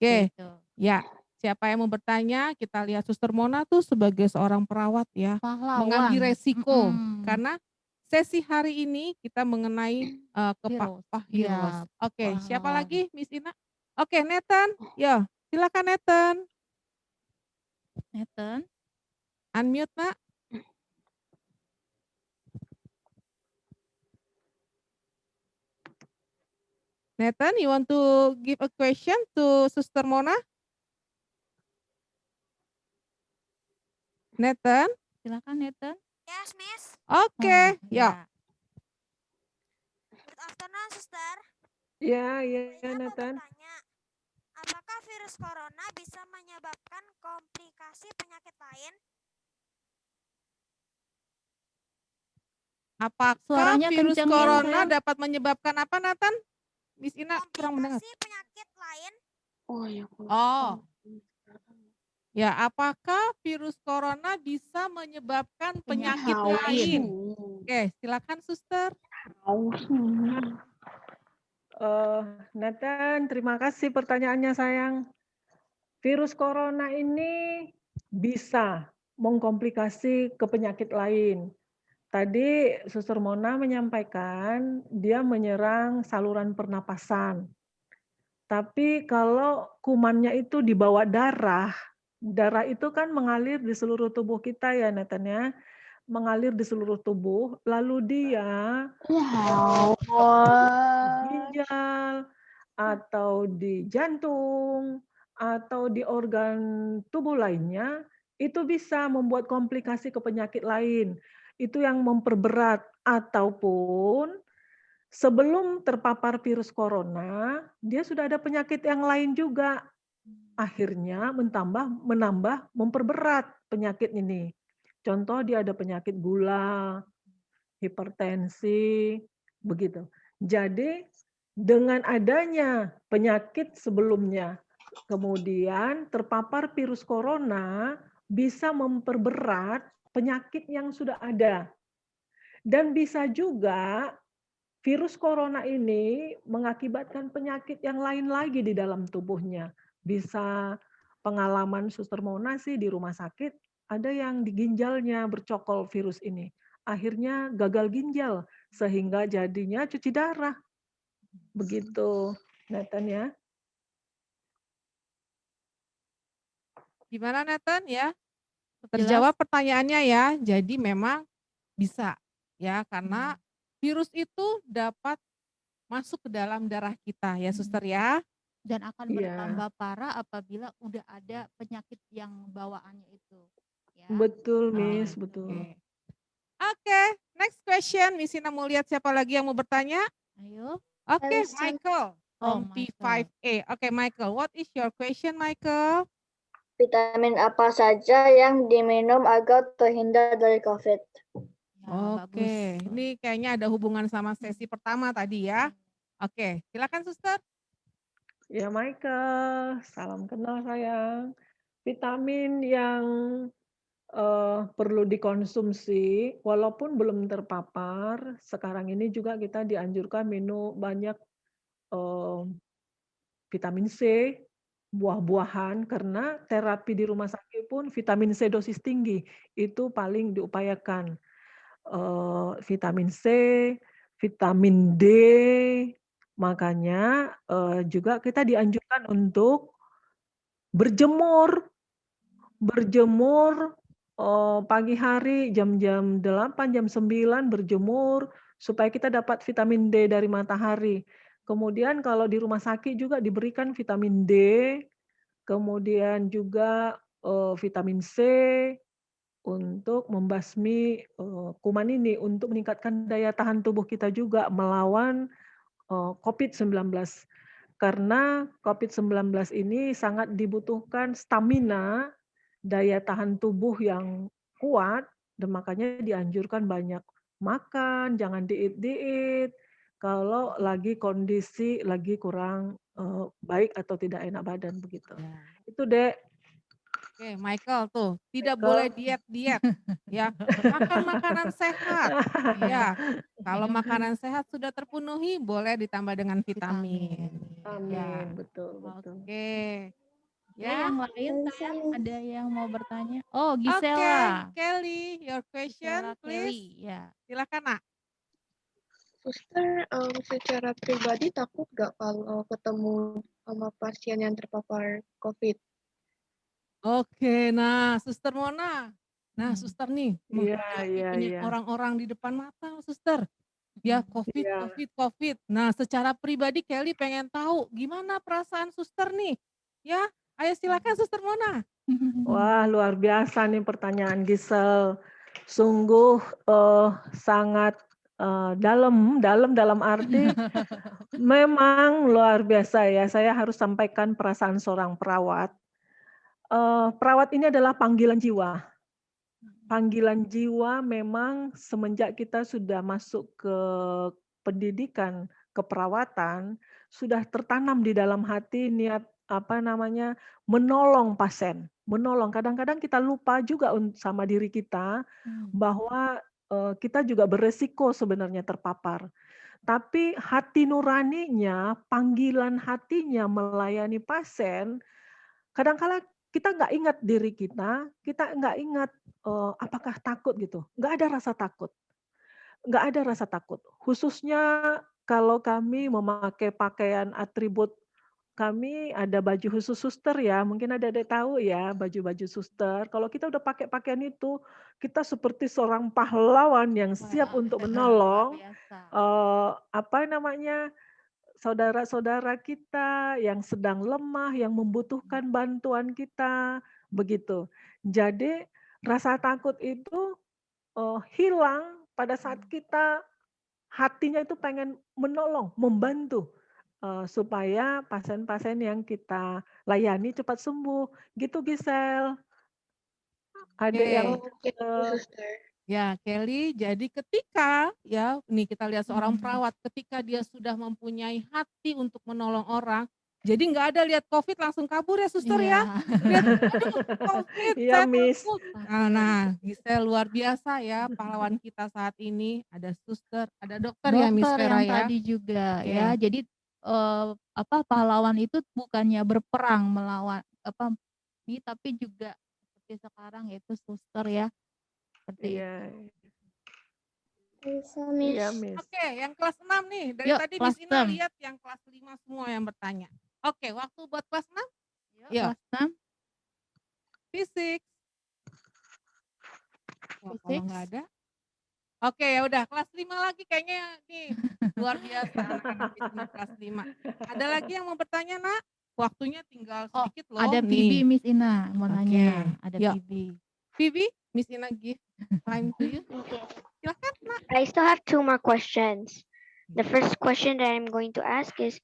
Oke. Gitu. Ya, siapa yang mau bertanya? Kita lihat Suster Mona tuh sebagai seorang perawat ya, Pahlawan. mengambil resiko. Mm-mm. Karena sesi hari ini kita mengenai Virus. virus. Iya, Oke, siapa pahlawan. lagi, Miss Ina? Oke, Nathan. Yo, silakan Nathan. Nathan. Unmute, Nak. Nathan, you want to give a question to Suster Mona? Nathan? Silakan Nathan. Yes, Miss. Oke, Ya. Good afternoon, Suster. Ya, Saya mau Nathan. bertanya, apakah virus corona bisa menyebabkan komplikasi penyakit lain? Apakah Suaranya virus kenceng ya, corona sayang. dapat menyebabkan apa, Nathan? Miss Ina kurang mendengar. Komplikasi penyakit lain? Oh. Ya, apakah virus corona bisa menyebabkan penyakit lain? Oke, silakan Suster. Nathan, terima kasih pertanyaannya sayang. Virus corona ini bisa mengkomplikasi ke penyakit lain. Tadi Suster Mona menyampaikan dia menyerang saluran pernapasan. Tapi kalau kumannya itu dibawa darah itu kan mengalir di seluruh tubuh kita ya Nathan ya. Mengalir di seluruh tubuh, lalu dia di ginjal atau di jantung atau di organ tubuh lainnya, itu bisa membuat komplikasi ke penyakit lain. Itu yang memperberat, ataupun sebelum terpapar virus corona, dia sudah ada penyakit yang lain juga. Akhirnya menambah memperberat penyakit ini. Contoh dia ada penyakit gula, hipertensi, begitu. Jadi dengan adanya penyakit sebelumnya, kemudian terpapar virus corona bisa memperberat penyakit yang sudah ada. Dan bisa juga virus corona ini mengakibatkan penyakit yang lain lagi di dalam tubuhnya. Bisa pengalaman Suster Mona sih di rumah sakit, ada yang di ginjalnya bercokol virus ini. Akhirnya gagal ginjal, sehingga jadinya cuci darah. Begitu, Nathan ya. Gimana Nathan ya? Jelas. Terjawab pertanyaannya ya. Jadi memang bisa ya, karena virus itu dapat masuk ke dalam darah kita ya Suster ya. Dan akan Iya. bertambah parah apabila udah ada penyakit yang bawaannya itu. Ya. Betul, Oh, Miss, betul. Oke, next question. Miss Ina mau lihat siapa lagi yang mau bertanya? Ayo. Oke, Elsa. Michael from Michael. P5A. Oke, Michael, what is your question, Michael? Vitamin apa saja yang diminum agar terhindar dari COVID? Ya, Oke, bagus. ini kayaknya ada hubungan sama sesi pertama tadi ya. Oke, silakan Suster. Ya Michael, salam kenal sayang. Vitamin yang perlu dikonsumsi walaupun belum terpapar, sekarang ini juga kita dianjurkan minum banyak vitamin C, buah-buahan, karena terapi di rumah sakit pun vitamin C dosis tinggi, itu paling diupayakan. Vitamin C, vitamin D, makanya juga kita dianjurkan untuk berjemur. Berjemur pagi hari jam-jam 8, jam 9 berjemur supaya kita dapat vitamin D dari matahari. Kemudian kalau di rumah sakit juga diberikan vitamin D, kemudian juga vitamin C untuk membasmi kuman ini, untuk meningkatkan daya tahan tubuh kita juga melawan COVID-19. Karena COVID-19 ini sangat dibutuhkan stamina, daya tahan tubuh yang kuat, dan makanya dianjurkan banyak makan, jangan diet-diet, kalau lagi kondisi lagi kurang baik atau tidak enak badan begitu. Ya. Itu Dek. Oke, Michael tuh tidak Michael. boleh diet-diet ya. Makan makanan sehat. Ya. Kalau makanan sehat sudah terpenuhi, boleh ditambah dengan vitamin. Amin, Ya. betul, betul. Oke. Ya, yang lain Elsa. sayang ada yang mau bertanya? Oh, Oke, Gisela. Kelly, your question Gisela please. Kelly, ya. Silakan, Nak. Suster, secara pribadi takut nggak kalau ketemu sama pasien yang terpapar COVID? Oke, nah Suster Mona. Nah, Suster nih, Iya, menghadapi iya, iya. orang-orang di depan mata, Suster. Ya, COVID, Iya. COVID. Nah, secara pribadi Kelly pengen tahu gimana perasaan Suster nih. Ya, ayo silakan Suster Mona. Wah, luar biasa nih pertanyaan Gisel. Sungguh sangat dalam arti memang luar biasa ya. Saya harus sampaikan perasaan seorang perawat. Perawat ini adalah panggilan jiwa. Panggilan jiwa memang semenjak kita sudah masuk ke pendidikan keperawatan, sudah tertanam di dalam hati niat menolong pasien, menolong. Kadang-kadang kita lupa juga sama diri kita bahwa kita juga beresiko sebenarnya terpapar. Tapi hati nuraninya, panggilan hatinya melayani pasien, kadang-kala kita nggak ingat diri kita nggak ingat apakah takut gitu. Nggak ada rasa takut. Nggak ada rasa takut. Khususnya kalau kami memakai pakaian atribut, kami ada baju khusus suster ya, mungkin ada tahu ya baju-baju suster. Kalau kita udah pakai pakaian itu, kita seperti seorang pahlawan yang siap untuk menolong, saudara-saudara kita yang sedang lemah, yang membutuhkan bantuan kita, begitu. Jadi rasa takut itu hilang pada saat kita hatinya itu pengen menolong, membantu, supaya pasien-pasien yang kita layani cepat sembuh, gitu Gisel. Adik yang Oke. Suster. Ya, Kelly, jadi ketika ya, nih kita lihat seorang perawat, ketika dia sudah mempunyai hati untuk menolong orang, jadi nggak ada lihat COVID langsung kabur ya, Suster ya. Lihat, aduh COVID, Iya, saya Miss. takut. Nah, Gisel luar biasa ya pahlawan kita saat ini. Ada suster, ada dokter ya, Miss Dokter Vera yang ya. tadi juga Oke. ya. Jadi pahlawan itu bukannya berperang melawan ini, tapi juga seperti sekarang yaitu suster ya. Seperti Iya. Bisa, Iya, Miss. Miss. Oke, yang kelas 6 nih. Dari Yuk, tadi kelas Miss Ina 6. lihat yang kelas 5 semua yang bertanya. Oke, waktu buat kelas 6? Yuk, Yuk. kelas 6. Fisik. Wah, kalau Fisik. nggak ada. Oke, ya udah kelas 5 lagi kayaknya nih luar biasa anak-anak di sini kelas 5. Ada lagi yang mau bertanya, Nak? Waktunya tinggal Oh, sedikit loh. ada nih. Bibi Miss Ina mau Oke. nanya. Ada Yuk. Bibi. Vivi, Miss Ina give time to you. Okay. Silakan, Nak. I still have 2 more questions. The first question that I'm going to ask is,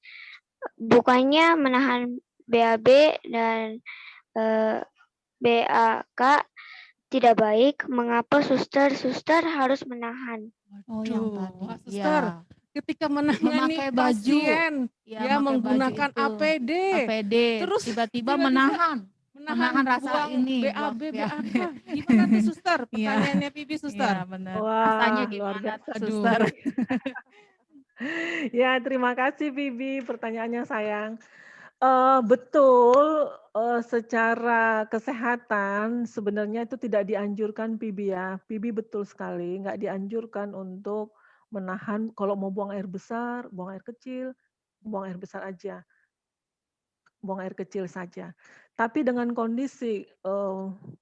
bukannya menahan BAB dan BAK tidak baik, mengapa suster harus menahan? Oh, yang Waduh, tadi. Wah, suster, Ya. ketika menangani Memakai baju. pasien, Ya, ya pakai baju menggunakan itu. APD, APD. terus Tiba-tiba menahan menahan rasa buang ini. BAB, buang BAK. Gimana tuh suster? Iya. Pertanyaannya Vivi, suster. Iya, benar. Wah, Rasanya luar gimana biasa. tuh, Aduh. suster? Ya, terima kasih Bibi pertanyaannya sayang. Betul, secara kesehatan sebenarnya itu tidak dianjurkan Bibi ya. Bibi betul sekali, nggak dianjurkan untuk menahan kalau mau buang air besar, buang air kecil, buang air besar aja. Buang air kecil saja. Tapi dengan kondisi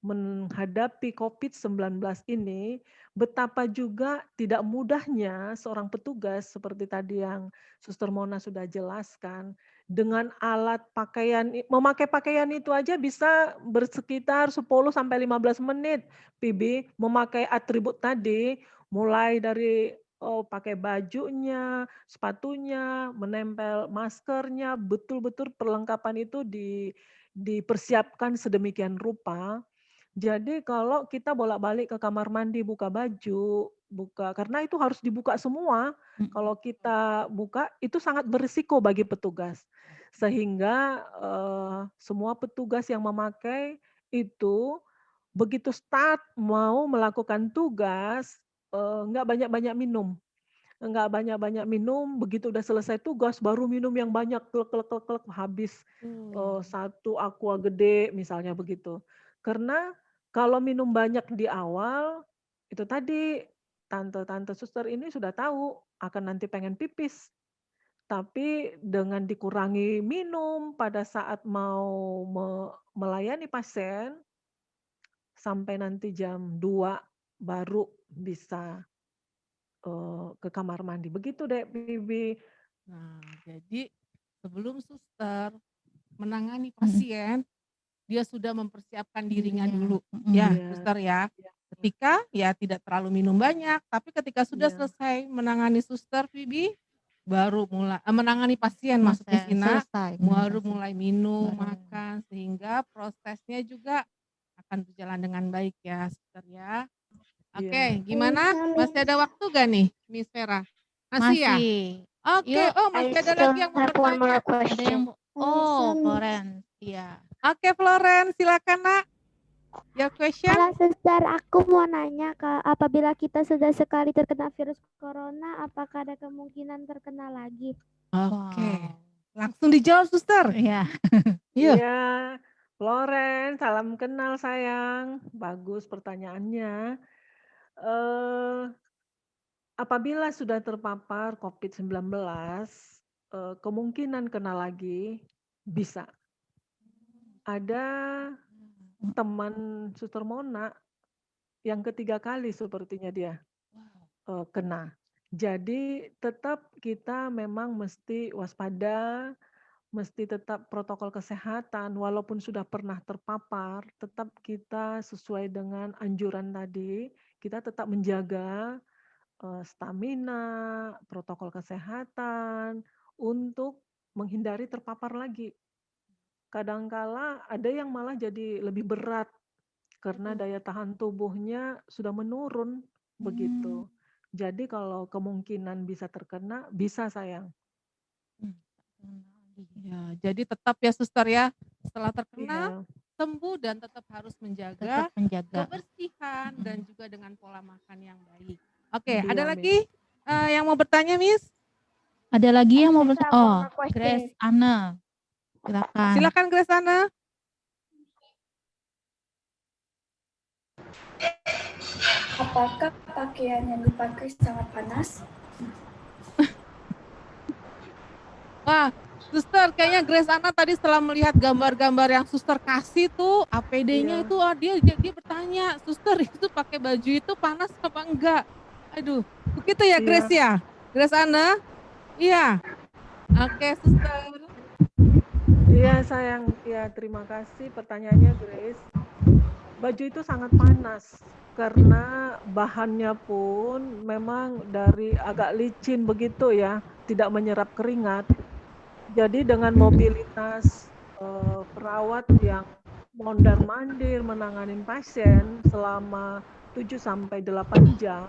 menghadapi COVID-19 ini, betapa juga tidak mudahnya seorang petugas seperti tadi yang Suster Mona sudah jelaskan, dengan alat pakaian, memakai pakaian itu aja bisa bersekitar 10 sampai 15 menit, Bibi, memakai atribut tadi, mulai dari pakai bajunya, sepatunya, menempel maskernya, betul-betul perlengkapan itu dipersiapkan sedemikian rupa. Jadi kalau kita bolak-balik ke kamar mandi buka baju, karena itu harus dibuka semua. Kalau kita buka itu sangat berisiko bagi petugas. Sehingga semua petugas yang memakai itu begitu start mau melakukan tugas, nggak banyak-banyak minum. Nggak banyak-banyak minum, begitu udah selesai tugas baru minum yang banyak, klek, habis 1 aqua gede misalnya begitu. Karena kalau minum banyak di awal, itu tadi, tante-tante suster ini sudah tahu akan nanti pengen pipis. Tapi dengan dikurangi minum pada saat mau melayani pasien, sampai nanti jam 2 baru bisa ke kamar mandi. Begitu deh, Bibi. Nah, jadi sebelum suster menangani pasien, dia sudah mempersiapkan dirinya dulu. Ya, Iya. suster ya. Ketika ya tidak terlalu minum banyak, tapi ketika sudah Iya. selesai menangani suster Vivi, baru mulai menangani pasien masuk di sini, baru mulai minum, makan, sehingga prosesnya juga akan berjalan dengan baik ya, suster ya. Oke, gimana? Masih ada waktu gak nih, Miss Vera? Masih ya? Oke, Yuk, oh masih I ada still lagi yang mau have one more bertanya. ada yang question. Florence. Iya. Oke, Florence, silakan Nak. Your question? Halo suster, aku mau nanya, apabila kita sudah sekali terkena virus corona, apakah ada kemungkinan terkena lagi? Oke, langsung dijawab suster. Iya. Iya, Florence, salam kenal sayang. Bagus pertanyaannya. Apabila sudah terpapar COVID-19, kemungkinan kena lagi bisa. Ada teman Suster Mona yang ketiga kali sepertinya dia kena. Jadi tetap kita memang mesti waspada, mesti tetap protokol kesehatan walaupun sudah pernah terpapar, tetap kita sesuai dengan anjuran tadi, kita tetap menjaga, stamina, protokol kesehatan untuk menghindari terpapar lagi. Kadangkala ada yang malah jadi lebih berat karena daya tahan tubuhnya sudah menurun, begitu. Jadi kalau kemungkinan bisa terkena, bisa sayang. Ya, jadi tetap ya suster ya, setelah terkena Iya. sembuh dan tetap harus menjaga Tetap menjaga. kebersihan dan juga dengan pola makan yang baik. Oke, Iya, ada Miss. lagi yang mau bertanya, Miss? Ada lagi yang mau Yes, bertanya? one Oh, more question. Grace Anna. Silakan. Silakan Grace Ana. Apakah pakaian yang dipakai sangat panas? Wah, suster kayaknya Grace Ana tadi setelah melihat gambar-gambar yang suster kasih tuh APD-nya Iya. itu dia bertanya, "Suster itu pakai baju itu panas apa enggak?" Aduh, begitu ya Iya. Grace ya? Grace Ana? Iya. Oke, suster. Iya sayang, ya terima kasih pertanyaannya Grace. Baju itu sangat panas karena bahannya pun memang dari agak licin begitu ya, tidak menyerap keringat. Jadi dengan mobilitas perawat yang mondar-mandir menanganin pasien selama 7 sampai 8 jam,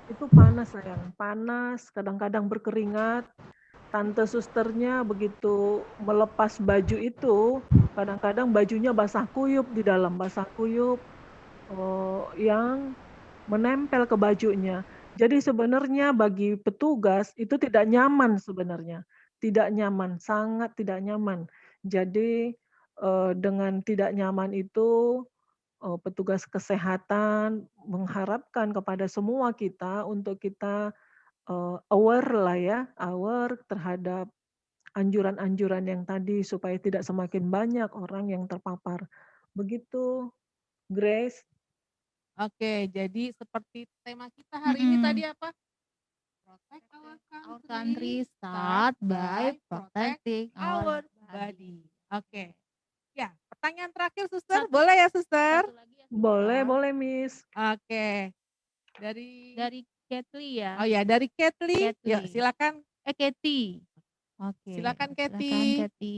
itu panas sayang, panas, kadang-kadang berkeringat. Tante susternya begitu melepas baju itu, kadang-kadang bajunya basah kuyup di dalam, basah kuyup yang menempel ke bajunya. Jadi sebenarnya bagi petugas itu tidak nyaman sebenarnya, tidak nyaman, sangat tidak nyaman. Jadi dengan tidak nyaman itu petugas kesehatan mengharapkan kepada semua kita untuk kita aware lah ya, aware terhadap anjuran-anjuran yang tadi supaya tidak semakin banyak orang yang terpapar. Begitu, Grace. Oke, jadi seperti tema kita hari ini tadi apa? Protect Our country start by protecting our body. Oke. Ya, pertanyaan terakhir suster, boleh ya suster? Boleh, boleh Miss. Oke. Dari Ketli ya. Oh ya, dari Ketli. Ketli. Yuk, silakan. Ketty. Oke. Silakan Ketty. Silakan Ketty.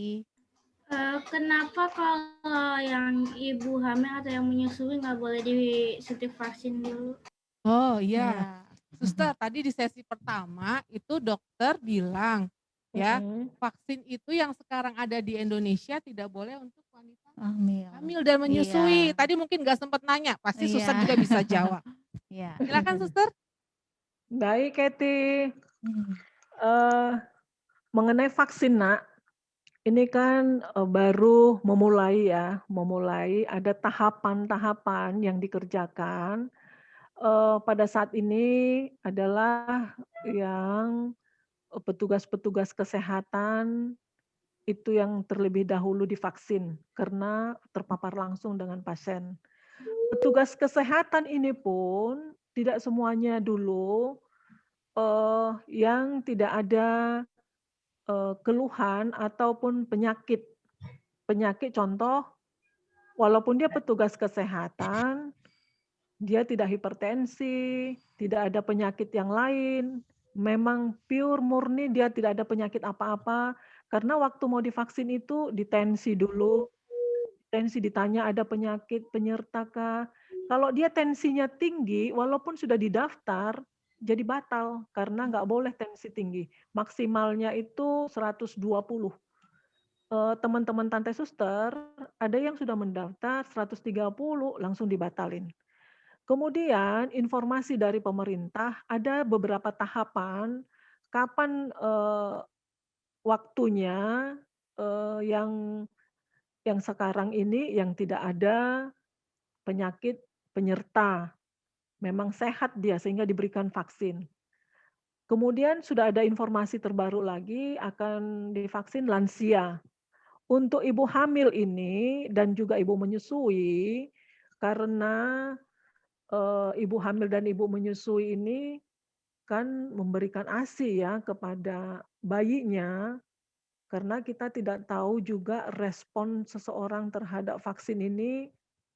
Kenapa kalau yang ibu hamil atau yang menyusui nggak boleh disuntik vaksin dulu? Oh iya. Suster, tadi di sesi pertama itu dokter bilang ya, vaksin itu yang sekarang ada di Indonesia tidak boleh untuk wanita hamil dan menyusui. Iya. Tadi mungkin nggak sempat nanya, pasti suster Iya. juga bisa jawab. Iya. Silakan suster. Baik, Ketty. Mengenai vaksin, Nak, ini kan baru memulai ya, memulai ada tahapan-tahapan yang dikerjakan. Pada saat ini adalah yang petugas-petugas kesehatan itu yang terlebih dahulu divaksin karena terpapar langsung dengan pasien. Petugas kesehatan ini pun tidak semuanya dulu yang tidak ada keluhan ataupun penyakit. Penyakit contoh, walaupun dia petugas kesehatan, dia tidak hipertensi, tidak ada penyakit yang lain, memang pure murni dia tidak ada penyakit apa-apa, karena waktu mau divaksin itu ditensi dulu, tensi ditanya ada penyakit penyerta kah. Kalau dia tensinya tinggi, walaupun sudah didaftar, jadi batal karena nggak boleh tensi tinggi. Maksimalnya itu 120. Teman-teman tante suster, ada yang sudah mendaftar 130 langsung dibatalin. Kemudian informasi dari pemerintah ada beberapa tahapan kapan waktunya yang sekarang ini yang tidak ada penyakit penyerta. Memang sehat dia sehingga diberikan vaksin. Kemudian sudah ada informasi terbaru lagi akan divaksin lansia. Untuk ibu hamil ini dan juga ibu menyusui, karena ibu hamil dan ibu menyusui ini kan memberikan ASI ya kepada bayinya, karena kita tidak tahu juga respon seseorang terhadap vaksin ini,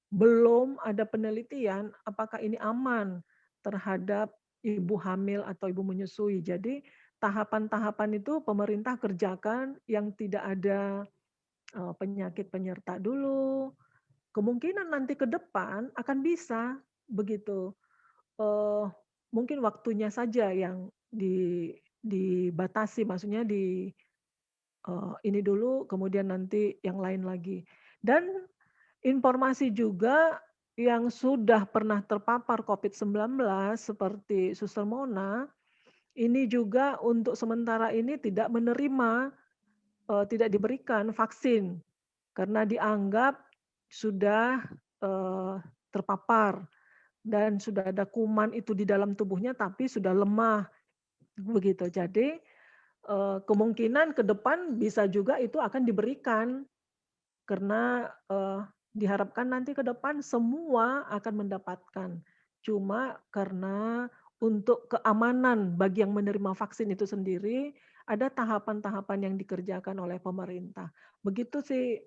belum ada penelitian apakah ini aman terhadap ibu hamil atau ibu menyusui. Jadi tahapan-tahapan itu pemerintah kerjakan yang tidak ada penyakit penyerta dulu. Kemungkinan nanti ke depan akan bisa begitu. Mungkin waktunya saja yang dibatasi, maksudnya ini dulu, kemudian nanti yang lain lagi. Dan informasi juga yang sudah pernah terpapar COVID-19 seperti Suster Mona, ini juga untuk sementara ini tidak menerima, tidak diberikan vaksin karena dianggap sudah terpapar dan sudah ada kuman itu di dalam tubuhnya tapi sudah lemah begitu. Jadi kemungkinan ke depan bisa juga itu akan diberikan karena diharapkan nanti ke depan semua akan mendapatkan. Cuma karena untuk keamanan bagi yang menerima vaksin itu sendiri ada tahapan-tahapan yang dikerjakan oleh pemerintah. Begitu sih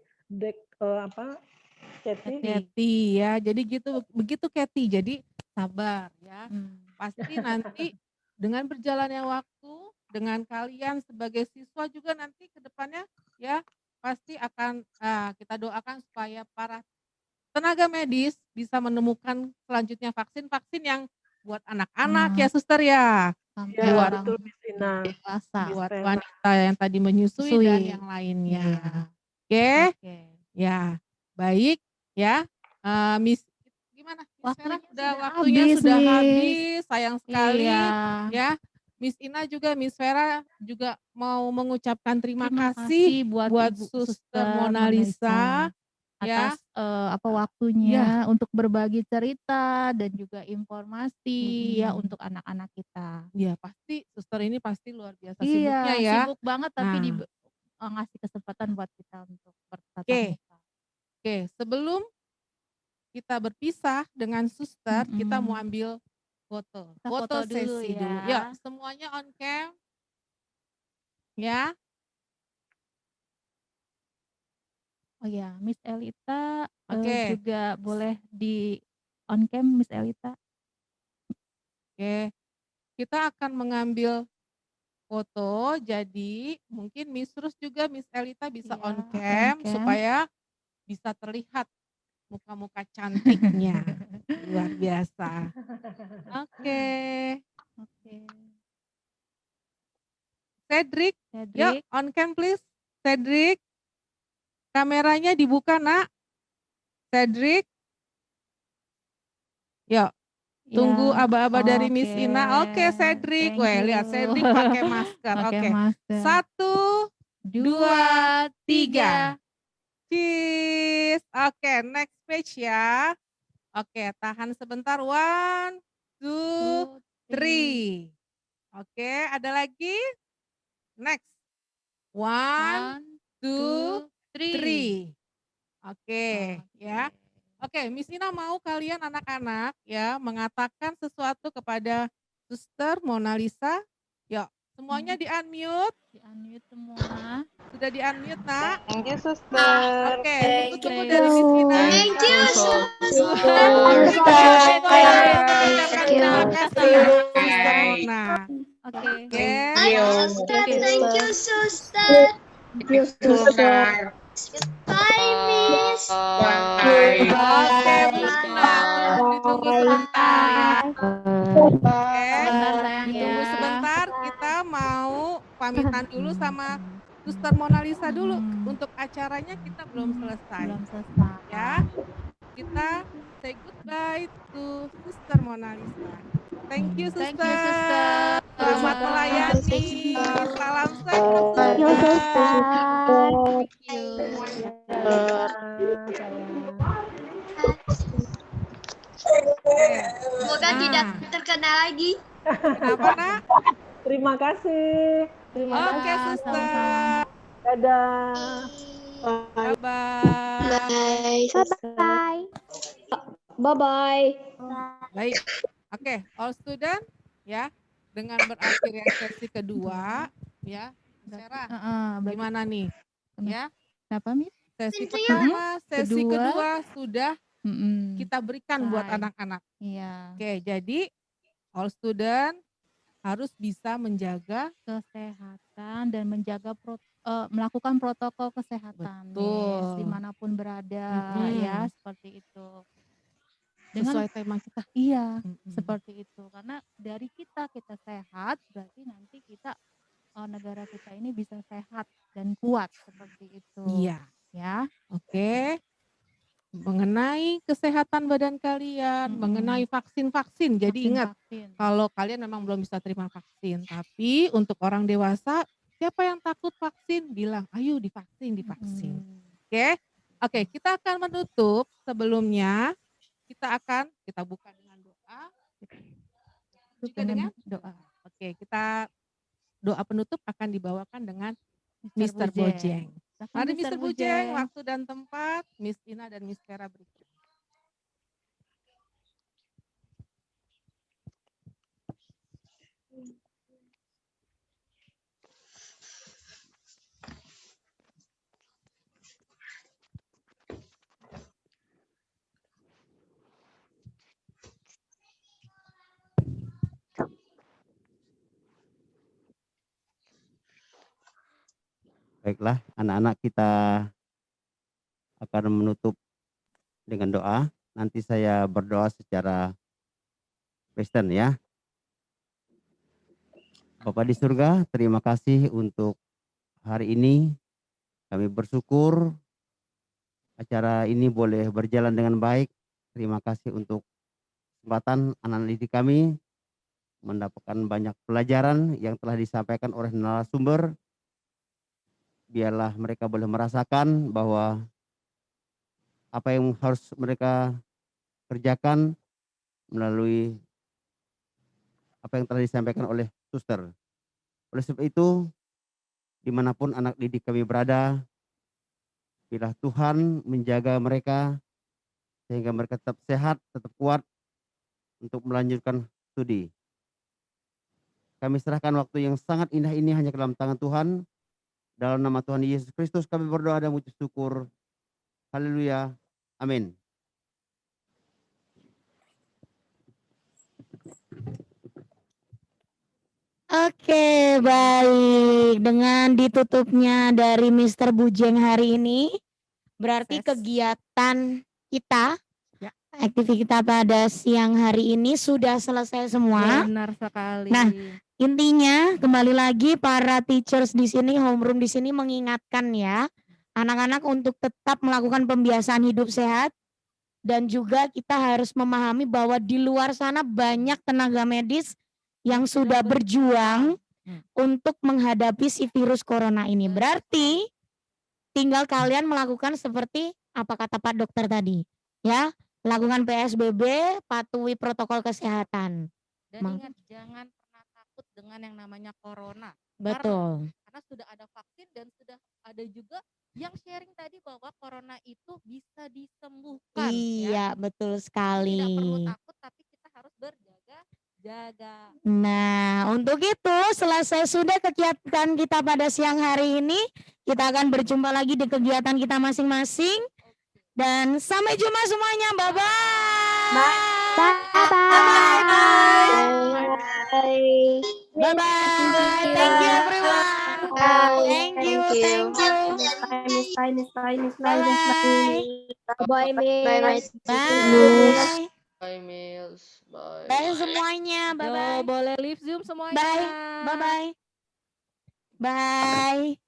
Kathy. Kathy ya, jadi begitu Kathy. Jadi sabar ya. Pasti nanti dengan berjalannya waktu, dengan kalian sebagai siswa juga nanti ke depannya ya pasti akan kita doakan supaya para tenaga medis bisa menemukan selanjutnya vaksin-vaksin yang buat anak-anak ya Suster ya. Ya, Buat betul Miss Ina. buat wanita yang tadi menyusui dan yang lainnya. Oke. Ya, baik ya. Miss gimana? Waktunya sudah habis. Sayang sekali ya. Miss Ina juga, Miss Vera juga mau mengucapkan terima kasih buat Ibu Suster Mona Lisa ya atas waktunya untuk berbagi cerita dan juga informasi ya untuk anak-anak kita. Iya, pasti Suster ini pasti luar biasa sibuknya ya. Sibuk banget tapi ngasih kesempatan buat kita untuk bertatap muka. Oke, sebelum kita berpisah dengan Suster, kita mau ambil foto. Foto sesi dulu. Yuk, semuanya on cam. Ya. Oh ya, Miss Elita juga boleh di on cam, Miss Elita. Oke, kita akan mengambil foto. Jadi mungkin Miss Rus juga Miss Elita bisa on cam supaya bisa terlihat muka-muka cantiknya. Luar biasa. Oke. Cedric, yuk on cam please. Cedric, kameranya dibuka nak. Cedric, yuk. Tunggu aba-aba dari Miss Ina. Oke, Cedric. Lihat Cedric pakai masker. Oke. 1, 2, 3. Cheese. Oke, next page ya. Oke, tahan sebentar. 1, 2, 3. Oke, ada lagi. Next. 1, 2, 3. Oke, ya. Oke, Miss Ina mau kalian anak-anak ya mengatakan sesuatu kepada Suster Mona Lisa. Yuk, semuanya di-unmute. Di-unmute semua. Sudah di-unmute, Nak? Thank you, Suster. Oke, tunggu dari Miss Ina. Thank you, Suster. Terima kasih, Suster Mona. Oke. Thank you, Suster. Thank you, Suster. Bye, Miss. Oke, Miss Ina. Ditunggu sebentar. Oke, ditunggu sebentar. Kita mau pamitan dulu sama Suster Mona Lisa dulu. Untuk acaranya kita belum selesai. Ya, kita say goodbye to Suster Mona Lisa. Thank you, Suster. Selamat melayani. Salam sehat, Suster. Semoga tidak terkena lagi. Kenapa, Nak? Terima kasih. Oke, Suster. Dadah. Bye-bye. Bye-bye. Bye-bye. Baik. Oke, all student ya. dengan berakhirnya sesi kedua, ya, Sarah, gimana nih? Ya, Kenapa, Miss? sesi pertama, sesi Kedua. kedua sudah kita berikan buat Selesai. anak-anak. Iya. Oke, jadi all student harus bisa menjaga Kesehatan dan menjaga melakukan protokol kesehatan, Miss, Betul. dimanapun berada, ya, seperti itu. Sesuai tema kita. Iya, seperti itu. Karena dari kita sehat, berarti nanti kita negara kita ini bisa sehat dan kuat seperti itu. Iya. Ya. Oke. Mengenai kesehatan badan kalian, mengenai vaksin-vaksin. Jadi ingat, Vaksin. kalau kalian memang belum bisa terima vaksin, tapi untuk orang dewasa, siapa yang takut vaksin? Bilang, ayo divaksin. Oke? Oke, kita akan menutup. Sebelumnya, kita buka dengan doa. Juga dengan doa. Oke, kita doa penutup akan dibawakan dengan Mr. Bojeng. Mari Mr. Bujeng, waktu dan tempat, Miss Ina dan Miss Vera berikut. Baiklah, anak-anak, kita akan menutup dengan doa. Nanti saya berdoa secara Kristen, ya. Bapa di surga, terima kasih untuk hari ini. Kami bersyukur acara ini boleh berjalan dengan baik. Terima kasih untuk kesempatan anak-anak didik kami mendapatkan banyak pelajaran yang telah disampaikan oleh narasumber. Biarlah mereka boleh merasakan bahwa apa yang harus mereka kerjakan melalui apa yang telah disampaikan oleh suster. Oleh sebab itu, dimanapun anak didik kami berada, biarlah Tuhan menjaga mereka sehingga mereka tetap sehat, tetap kuat untuk melanjutkan studi. Kami serahkan waktu yang sangat indah ini hanya ke dalam tangan Tuhan. Dalam nama Tuhan Yesus Kristus kami berdoa dan mengucap syukur. Haleluya. Amin. Oke, baik. Dengan ditutupnya dari Mr. Bujeng hari ini, berarti kegiatan kita, aktivitas kita pada siang hari ini sudah selesai semua. Benar sekali. Nah, intinya kembali lagi para teachers di sini, homeroom di sini mengingatkan ya, anak-anak untuk tetap melakukan pembiasaan hidup sehat dan juga kita harus memahami bahwa di luar sana banyak tenaga medis yang sudah berjuang untuk menghadapi si virus corona ini. Berarti tinggal kalian melakukan seperti apa kata Pak Dokter tadi, ya, lakukan PSBB, patuhi protokol kesehatan. Dan ingat, jangan pernah takut dengan yang namanya corona. Betul. Karena sudah ada vaksin dan sudah ada juga yang sharing tadi bahwa corona itu bisa disembuhkan. Iya, ya. betul sekali. Tidak perlu takut, tapi kita harus berjaga-jaga. Nah, untuk itu selesai sudah kegiatan kita pada siang hari ini. Kita akan berjumpa lagi di kegiatan kita masing-masing. Dan sampai jumpa semuanya. Bye-bye. Bye-bye. Thank you everyone. Thank you. Bye, Miss. Bye. Bye, Mills. Bye. Bye semuanya. Bye-bye. Boleh leave Zoom semuanya. Bye. Bye-bye. Bye.